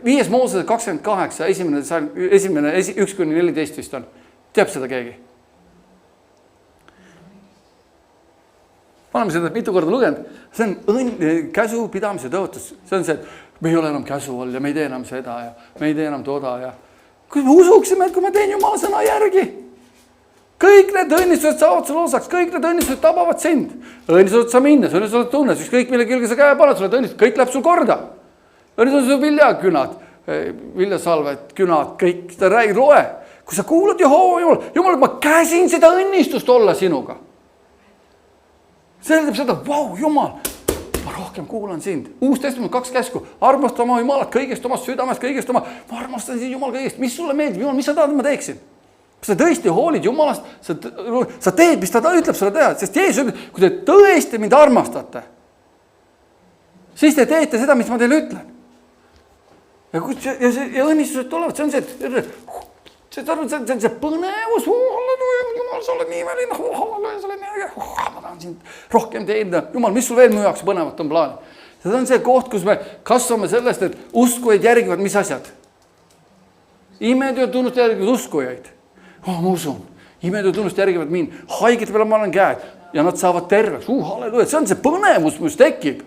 5. Mooses 28, esimene 1-14 vist on. Teab seda keegi? Ma oleme seda mitu korda lugenud. See on käsu pidamise tõotus. See on see, et me ei ole enam käsu all ja me ei tee enam seda ja me ei tee enam toda. Ja kui me usuksime, et kui ma teen Jumala sõna järgi, kõik need õnnistused saavad sulle osaks, kõik need õnnistused tabavad sind. Õnnistused sa minnes, õnnistused tunnes, kõik mille külge sa käe paned, sulle õnnistused, kõik läheb sul korda. Õnnistused su viljakünad, viljasalved, künad, kõik seda räägid, loe. Kui sa kuulad Jumal, ma käsin seda õnnistust olla sinuga. See ütleb seda, vau, Jumal, ma rohkem kuulan sind. Uus testament 2 käsku, armasta oma Jumalat kõigest omast südamest, kõigest oma, ma armastan sind Jumal kõigest. Mis sulle meeldib, Jumal, mis sa tahad, ma teeksin? Sa tõesti hoolid Jumalast, sa teed, mis ta ütleb sulle teha, sest Jeesus ütleb, kui te tõesti mind armastate, siis te teete seda, mis ma teile ütlen. Ja õnnistused tulevad, see on see, see põnevus, Jumal, sa oled nii väline, sa oled nii äge, ma tahan sind rohkem teenida. Jumal, mis sul veel mu jaoks põnevat on plaani? See on see koht, kus me kasvame sellest, et uskujaid järgivad mis asjad? Imed ja tunnust järgivad uskujaid. Ma usun, imed ja tunnust järgivad mind. Haigete peale ma olen käed ja nad saavad terveks. Halleluja, see on see põnevus, mis tekib.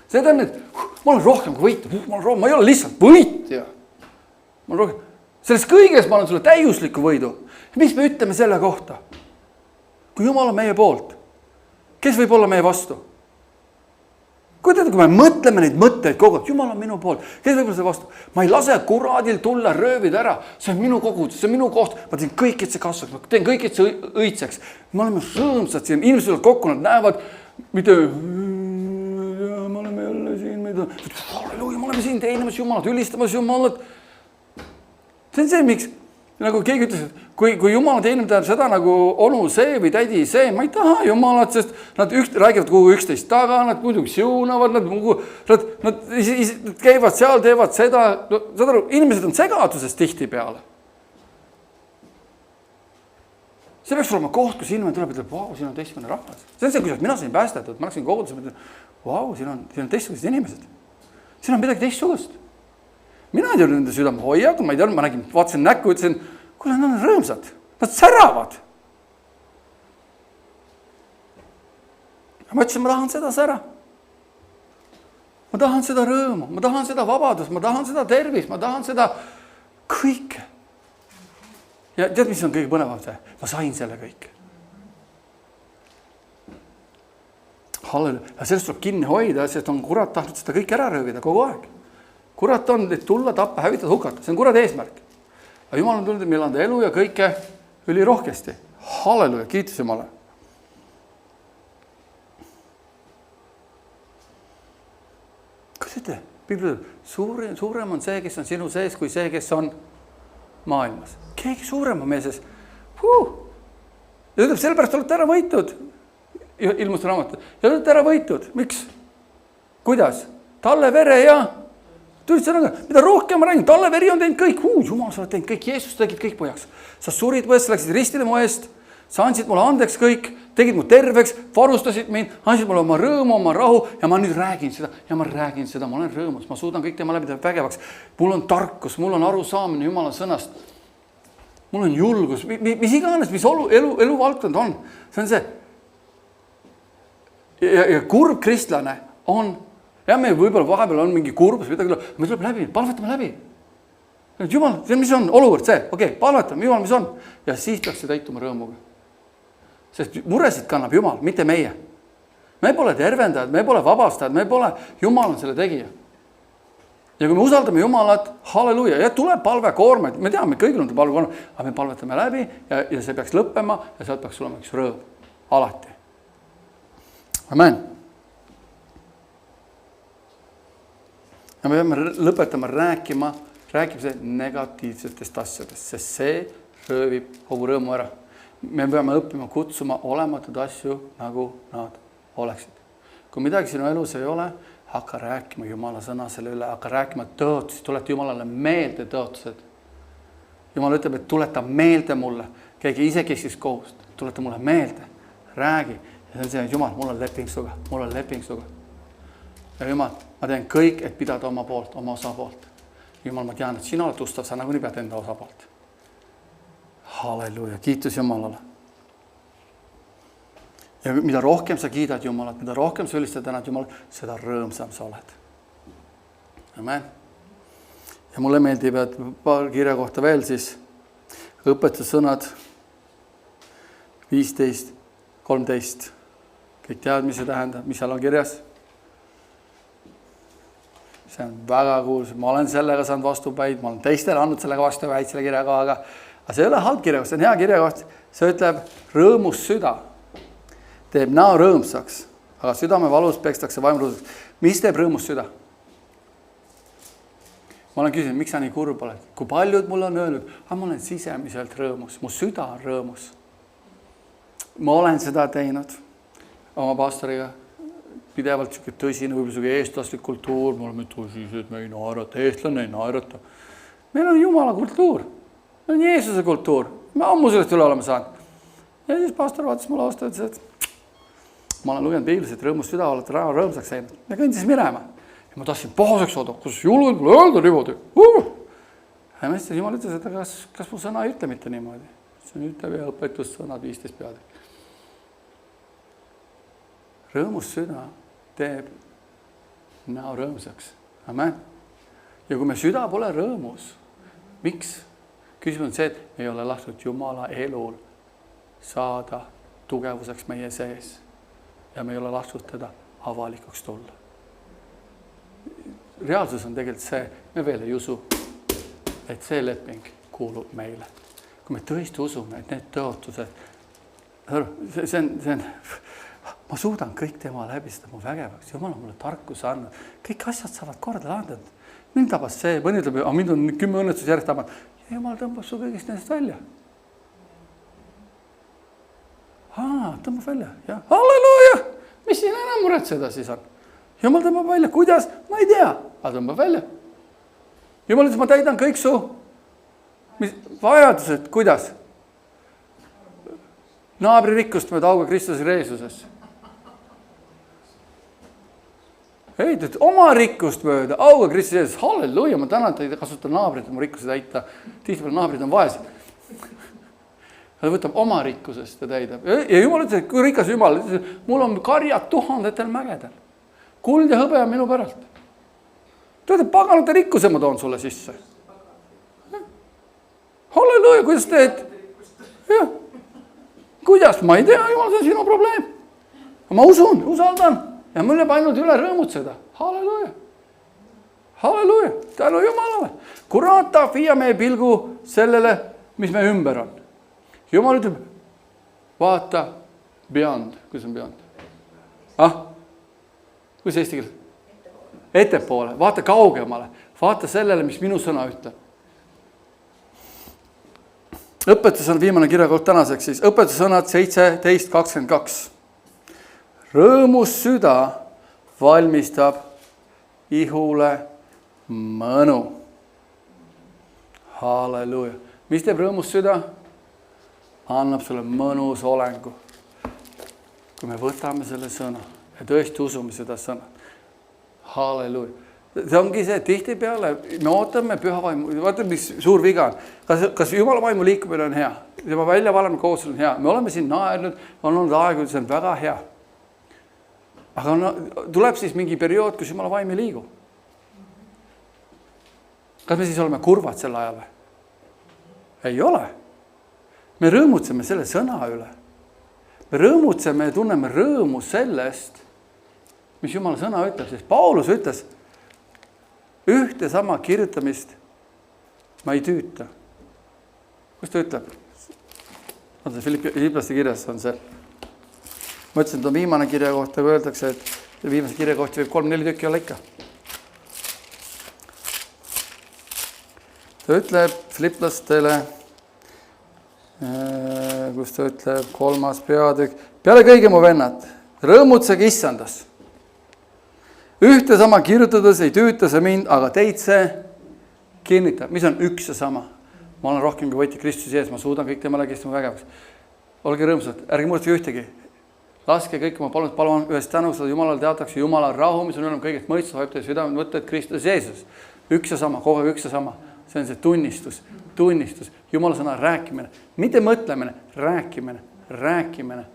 See on, et ma olen rohkem kui võitja. Ma ei ole lihtsalt võitja. Ma olen rohkem. Selles kõiges ma olen sulle täiusliku võidu. Mis me ütleme selle kohta? Kui Jumal on meie poolt, kes võib olla meie vastu? kui me mõtleme neid mõtteid kogu aeg, Jumal on minu poolt, kes võib-olla see vastu, ma ei lase kuradil tulla röövida ära, see on minu kogudus, see on minu koht, ma teen kõik, et see kasvaks, ma teen kõik, et see õitseks. Me oleme rõõmsad siin, inimesed on kokku, nad näevad, mitte me oleme jälle siin, halleluuja, me oleme siin teenimas Jumalat, ülistamas Jumalat. See on see, miks nagu keegi ütles, et kui Jumala teenib tähendab seda nagu onu see või tädi see, ma ei taha Jumalat, sest nad räägivad kuhu 11 taga, nad muidugi siunavad, nad käivad seal, teevad seda, saad aru, inimesed on segaduses tihtipeale. See peaks olema koht, kus inimene tuleb ja ütleb, vau, siin on teistsugune rahvas. See on see, kuidas mina sain päästetud, ma läksin koguduse, ma ütlen, vau, siin on teistsugused inimesed. Siin on midagi teistsugust. Mina ei teadnud nende südame hoiad, ma ei teadnud, ma nägin, vaatasin näkku, ütlesin, kuule, nad on rõõmsad, nad säravad. Ma ütlesin, ma tahan seda sära. Ma tahan seda rõõmu, ma tahan seda vabadust, ma tahan seda tervist, ma tahan seda kõike. Ja tead, mis on kõige põnevam see? Ma sain selle kõik. Halleluja. Ja sellest tuleb kinni hoida, sest on kurat tahtnud seda kõik ära röövida kogu aeg. Kurat on, et tulla, tappa, hävitada, hukata. See on kurat eesmärk. Aga Jumal on tulnud, et meil on elu ja kõike üli rohkesti. Halleluja, kiitus Jumala. Kuidas ütle? Suurem on see, kes on sinu sees, kui see, kes on maailmas. Keegi suurem on meie sees. Ja ütleb, sellepärast olete ära võitud. Ilmust raamat. Ja olete ära võitud. Miks? Kuidas? Talle vere ja... mida rohkem ma räägin, talle veri on teinud kõik, Jumal, sa oled teinud kõik, Jeesus tegid kõik pojaks. Sa surid mu eest, sa läksid ristile mu eest, sa andsid mulle andeks kõik, tegid mu terveks, varustasid mind, andsid mulle oma rõõmu, oma rahu ja ma nüüd räägin seda ja ma räägin seda, ma olen rõõmus, ma suudan kõik tema läbi vägevaks. Mul on tarkus, mul on arusaamine Jumala sõnast. Mul on julgus, mis iganes, mis elu valdkond on. See on see. Ja kurb kristlane on ja me võib-olla vahepeal on mingi kurbus, me tuleb läbi, palvetame läbi. Jumal, mis on olukord see? Okei, palvetame, Jumal, mis on? Ja siis peaks see täituma rõõmuga. Sest muresid kannab Jumal, mitte meie. Me pole tervendajad, me pole vabastajad, me pole, Jumal on selle tegija. Ja kui me usaldame Jumalat, halleluja, ja tuleb palve koormaid, me teame, kõigil on palve koormaid, aga me palvetame läbi ja see peaks lõppema ja sealt peaks olema üks rõõm. Alati. Amen. Ja me peame lõpetama rääkimise negatiivsetest asjadest, sest see röövib kogu rõõmu ära. Me peame õppima kutsuma olematud asju, nagu nad oleksid. Kui midagi sinu elus ei ole, hakka rääkima Jumala sõna selle üle, hakka rääkima tõotusi, tuleta Jumalale meelde tõotused. Jumal ütleb, et tuleta meelde mulle, keegi isekeskis kohust, tuleta mulle meelde, räägi. Ja see on Jumal, mul on leping suga. Ja Jumal, ma teen kõik, et pidada oma poolt, oma osa poolt. Jumal, ma tean, et sina oled ustav, sa nagunii pead enda osa poolt. Halleluja, kiitus Jumalale. Ja mida rohkem sa kiidad Jumalat, mida rohkem sa ülistad tänad Jumalat, seda rõõmsam sa oled. Amen. Ja mulle meeldib, et paar kirja kohta veel siis õpetussõnad 15, 13. Kõik teavad, mis see tähendab, mis seal on kirjas? See on väga kuulus, ma olen sellega saanud vastupäid, ma olen teistele andnud sellega vastupäid selle kirjakohaga, aga see ei ole halb kirjakoht, see on hea kirjakoht. See ütleb, rõõmus süda teeb näo rõõmsaks, aga südame valus pekstakse vaimruseks. Mis teeb rõõmus süda? Ma olen küsinud, miks sa nii kurb oled? Kui paljud mulle on öelnud, ma olen sisemiselt rõõmus, mu süda on rõõmus. Ma olen seda teinud oma pastoriga. Pidevalt tõsine, võib-olla eestlaslik kultuur, me oleme tõsised, me ei naerata, eestlane ei naerata. Meil on Jumala kultuur, meil on Jeesuse kultuur, me ammu sellest üle oleme saanud. Ja siis pastor vaatas mulle vastu, ütles, et ma olen lugenud Piiblis, et rõõmus süda olete rõõmsaks läinud. Me kõndis minema ja ma tahtsin pahaseks saada, kus julged mulle öelda niimoodi. Ja mõistes, Jumal ütles, et kas mu sõna ei ütle mitte niimoodi. See ütleb ja õpetussõnad 15 peadel. Rõõmus süda teeb näo rõõmsaks. Amen. Ja kui me süda pole rõõmus, miks? Küsimus on see, et me ei ole lasknud Jumala elul saada tugevuseks meie sees. Ja me ei ole lasknud teda avalikuks tulla. reaalsus on tegelikult see, me veel ei usu, et see leping kuulub meile. Kui me tõesti usume, et need tõotused, see on, ma suudan kõik tema läbi seda mu vägevaks, Jumal on mulle tarkuse andnud, kõik asjad saavad korda lahendada. Mind tabas see, mõni ütleb, mind on 10 õnnetus järjest tabanud. Ja Jumal tõmbab su kõigist nendest välja. Tõmbab välja, jah. Halleluuja! Mis siin enam muretseda siis on? Jumal tõmbab välja, kuidas? Ma ei tea, aga tõmbab välja. Jumal ütles, ma täidan kõik su vajadused, kuidas? Naabri rikkust mööda auga Kristuse Jeesuses. Ei, oma rikkust mööda auga Kristuse Jeesuses. Halleluuja, ma tänan teid kasutada naabrit, mu rikkuse täita. Tihtipeale naabrid on vaesed. Ta võtab oma rikkusest ja täidab. Ja Jumal ütles, kui rikas Jumal, mul on karjad 1000 mägedel. Kuld ja hõbe on minu päralt. Ta ütleb, paganate rikkuse ma toon sulle sisse. Halleluuja, kuidas teed? Jah. Kuidas? Ma ei tea, Jumal, see on sinu probleem. Ma usun, usaldan. Ja mul jääb ainult üle rõõmutseda. Halleluuja. Halleluuja. Tänu Jumalale. Kurat tahab viia meie pilgu sellele, mis me ümber on. Jumal ütleb, vaata beyond. Kus on beyond? Kus eesti keel? Ettepoole. Vaata kaugemale. Vaata sellele, mis minu sõna ütleb. Õpetussõnad, viimane kirjakoht tänaseks siis. Õpetussõnad 17.22. Rõõmus süda valmistab ihule mõnu. Halleluuja. Mis teeb rõõmus süda? Annab sulle mõnus olengu. Kui me võtame selle sõna ja tõesti usume seda sõna. Halleluuja. See ongi see, tihtipeale me ootame püha vaimu. Vaata, mis suur viga on. Kas Jumala vaimu liikumine on hea? Tema välja valamine koostöö on hea. Me oleme siin naernud, on olnud aegu, see on väga hea. Aga tuleb siis mingi periood, kus Jumala vaim ei liigu. Kas me siis oleme kurvad sel ajal või? Ei ole. Me rõõmutseme selle sõna üle. Me rõõmutseme ja tunneme rõõmu sellest, mis Jumala sõna ütleb. Sest Paulus ütles, ühte sama kirjutamist ma ei tüüta. Kus ta ütleb? On see Filiplaste kirjas on see. Ma ütlesin, et on viimane kirja kohta, kui öeldakse, et viimase kirja kohta võib 3-4 tükki olla ikka. Ta ütleb Filiplastele, kus ta ütleb 3. peatükk. Peale kõige mu vennad, rõõmutsege issandas. Ühte sama kirjutades ei tüüta see mind, aga teid see kinnitab. Mis on üks ja sama? Ma olen rohkem kui võiti Kristuse ees, ma suudan kõik temale kestma vägevaks. Olge rõõmsad, ärge muutke ühtegi. Laske kõik, ma palun ühest tänustada Jumalale teataks, Jumala rahu, mis on üle kõigest mõistus, hoib teie südame mõtted Kristus Jeesus. Üks ja sama, kogu aeg üks ja sama. See on see tunnistus. Jumala sõna rääkimine, mitte mõtlemine, rääkimine,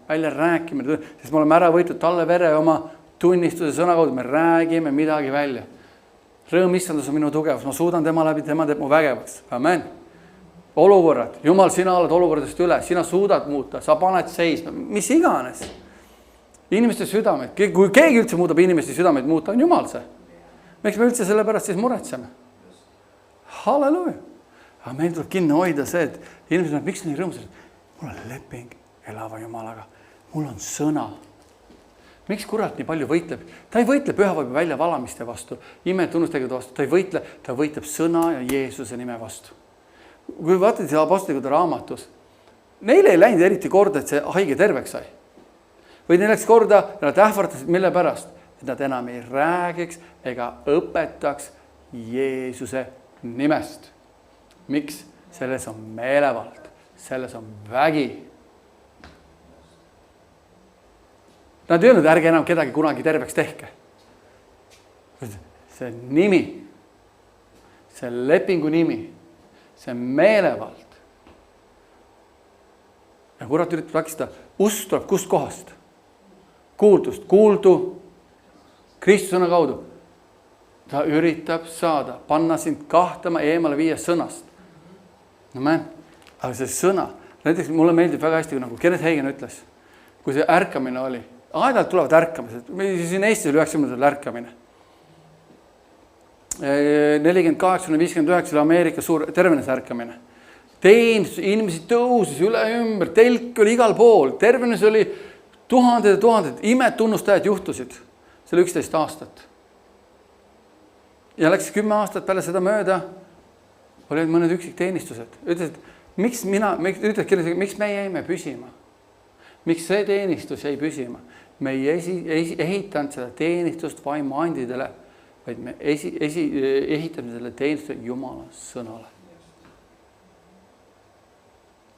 välja rääkimine, sest me oleme ära võitud talle vere oma tunnistuse sõna kaudu, me räägime midagi välja. Rõõm issandas on minu tugevus, ma suudan tema läbi, tema teeb mu vägevaks. Amen. Olukorrad, Jumal, sina oled olukordadest üle, sina suudad muuta, sa paned seisma, mis iganes. Inimeste südamed, kui keegi üldse muudab inimeste südameid muuta, on Jumal see. Miks me üldse selle pärast siis muretseme? Halleluuja. Aga meil tuleb kinni hoida see, et inimesed on, miks nii rõõmsad? Mul on leping elava Jumalaga, mul on sõna. Miks kurat nii palju võitleb? Ta ei võitle pühavaimu välja valamiste vastu, ime tunnustegevuse vastu, ta võitleb sõna ja Jeesuse nime vastu. Kui vaatad see apostlikud raamatus, neile ei läinud eriti korda, et see haige terveks sai. Või neil läks korda ja nad ähvardasid, mille pärast? Et nad enam ei räägiks ega õpetaks Jeesuse nimest. Miks? Selles on meelevald, selles on vägi. Nad ei öelnud, ärge enam kedagi kunagi terveks tehke. See nimi, see lepingu nimi, see meelevald. Ja kurat üritab takistada, usk tuleb kust kohast? Kuuldust, kuuldu Kristusena kaudu. Ta üritab saada, panna sind kahtama eemale viia sõnast. Aga see sõna, näiteks mulle meeldib väga hästi, nagu Kenneth Hagin ütles, kui see ärkamine oli. Aedalt tulevad ärkamised. Siin Eestis oli 90-ndatel ärkamine. 48-59 oli Ameerikas suur tervenes ärkamine. Teenistus, inimesed tõusis üle ümber, telk oli igal pool, tervenes oli tuhanded ja tuhanded, imetunnustajad juhtusid. See oli 11 aastat. Ja läks 10 aastat peale seda mööda, olid mõned üksik teenistused. Ütlesid, miks me jäime püsima? Miks see teenistus jäi püsima? Me ei ehitanud seda teenistust vaimuandidele, vaid me ehitame selle teenistuse Jumala sõnale.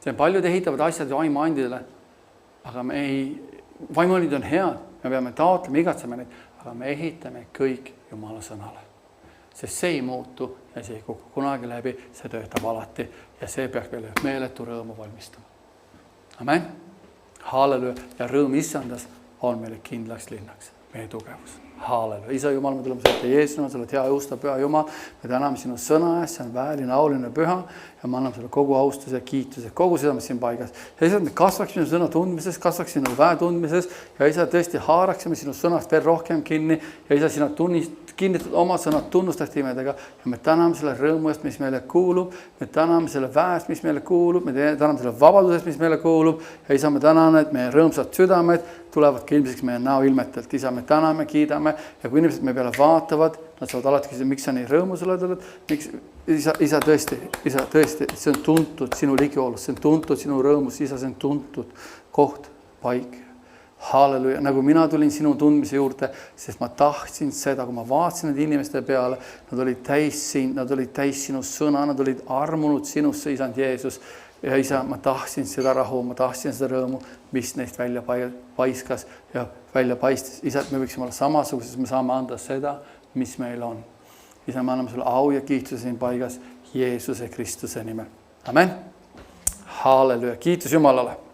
See paljud ehitavad asjad vaimuandidele, aga vaimuandid on head, me peame taotlema, igatsema neid, aga me ehitame kõik Jumala sõnale. Sest see ei muutu ja see ei kuku kunagi läbi, see töötab alati ja see peaks meile meeletu rõõmu valmistama. Amen. Halleluja. Ja rõõm issandas on meile kindlaks linnaks, meie tugevus. Halleluja. Isa Jumal, me tuleme selle Jeesuna, selle hea jõusta püha Jumal. Me täname sinu sõna eest, see on vääriline, auline, püha ja me anname selle kogu austuse ja kiituse, kogu seda, mis siin paigas. Ja isa, me kasvaksime sinu sõna tundmises, kasvaksime sinu väe tundmises ja isa, tõesti haaraksime sinu sõnast veel rohkem kinni ja isa, sina kinnitad oma sõnad tunnustaks imedega ja me täname selle rõõmu eest, mis meile kuulub, me täname selle väest, mis meile kuulub, me täname selle vabadusest, mis meile kuulub ja isa, me täname, et meie rõõmsad südamed tulevad ka ilmseks meie näo ilmetelt. Isa, me täname, kiidame ja kui inimesed meie peale vaatavad, nad saavad alati küsida, miks sa nii rõõmus oled, miks isa tõesti, see on tuntud sinu ligiolus, see on tuntud sinu rõõmus, isa, see on tuntud koht, paik. Halleluja, nagu mina tulin sinu tundmise juurde, sest ma tahtsin seda, kui ma vaatasin need inimeste peale, nad olid täis sind, nad olid täis sinu sõna, nad olid armunud sinusse, isand Jeesus. Ja isa, ma tahtsin seda rahu, ma tahtsin seda rõõmu, mis neist välja paiskas ja välja paistis. Isa, et me võiksime olla samasugused, me saame anda seda, mis meil on. Isa, me anname sulle au ja kiituse siin paigas Jeesuse Kristuse nimel. Amen. Halleluja, kiitus Jumalale.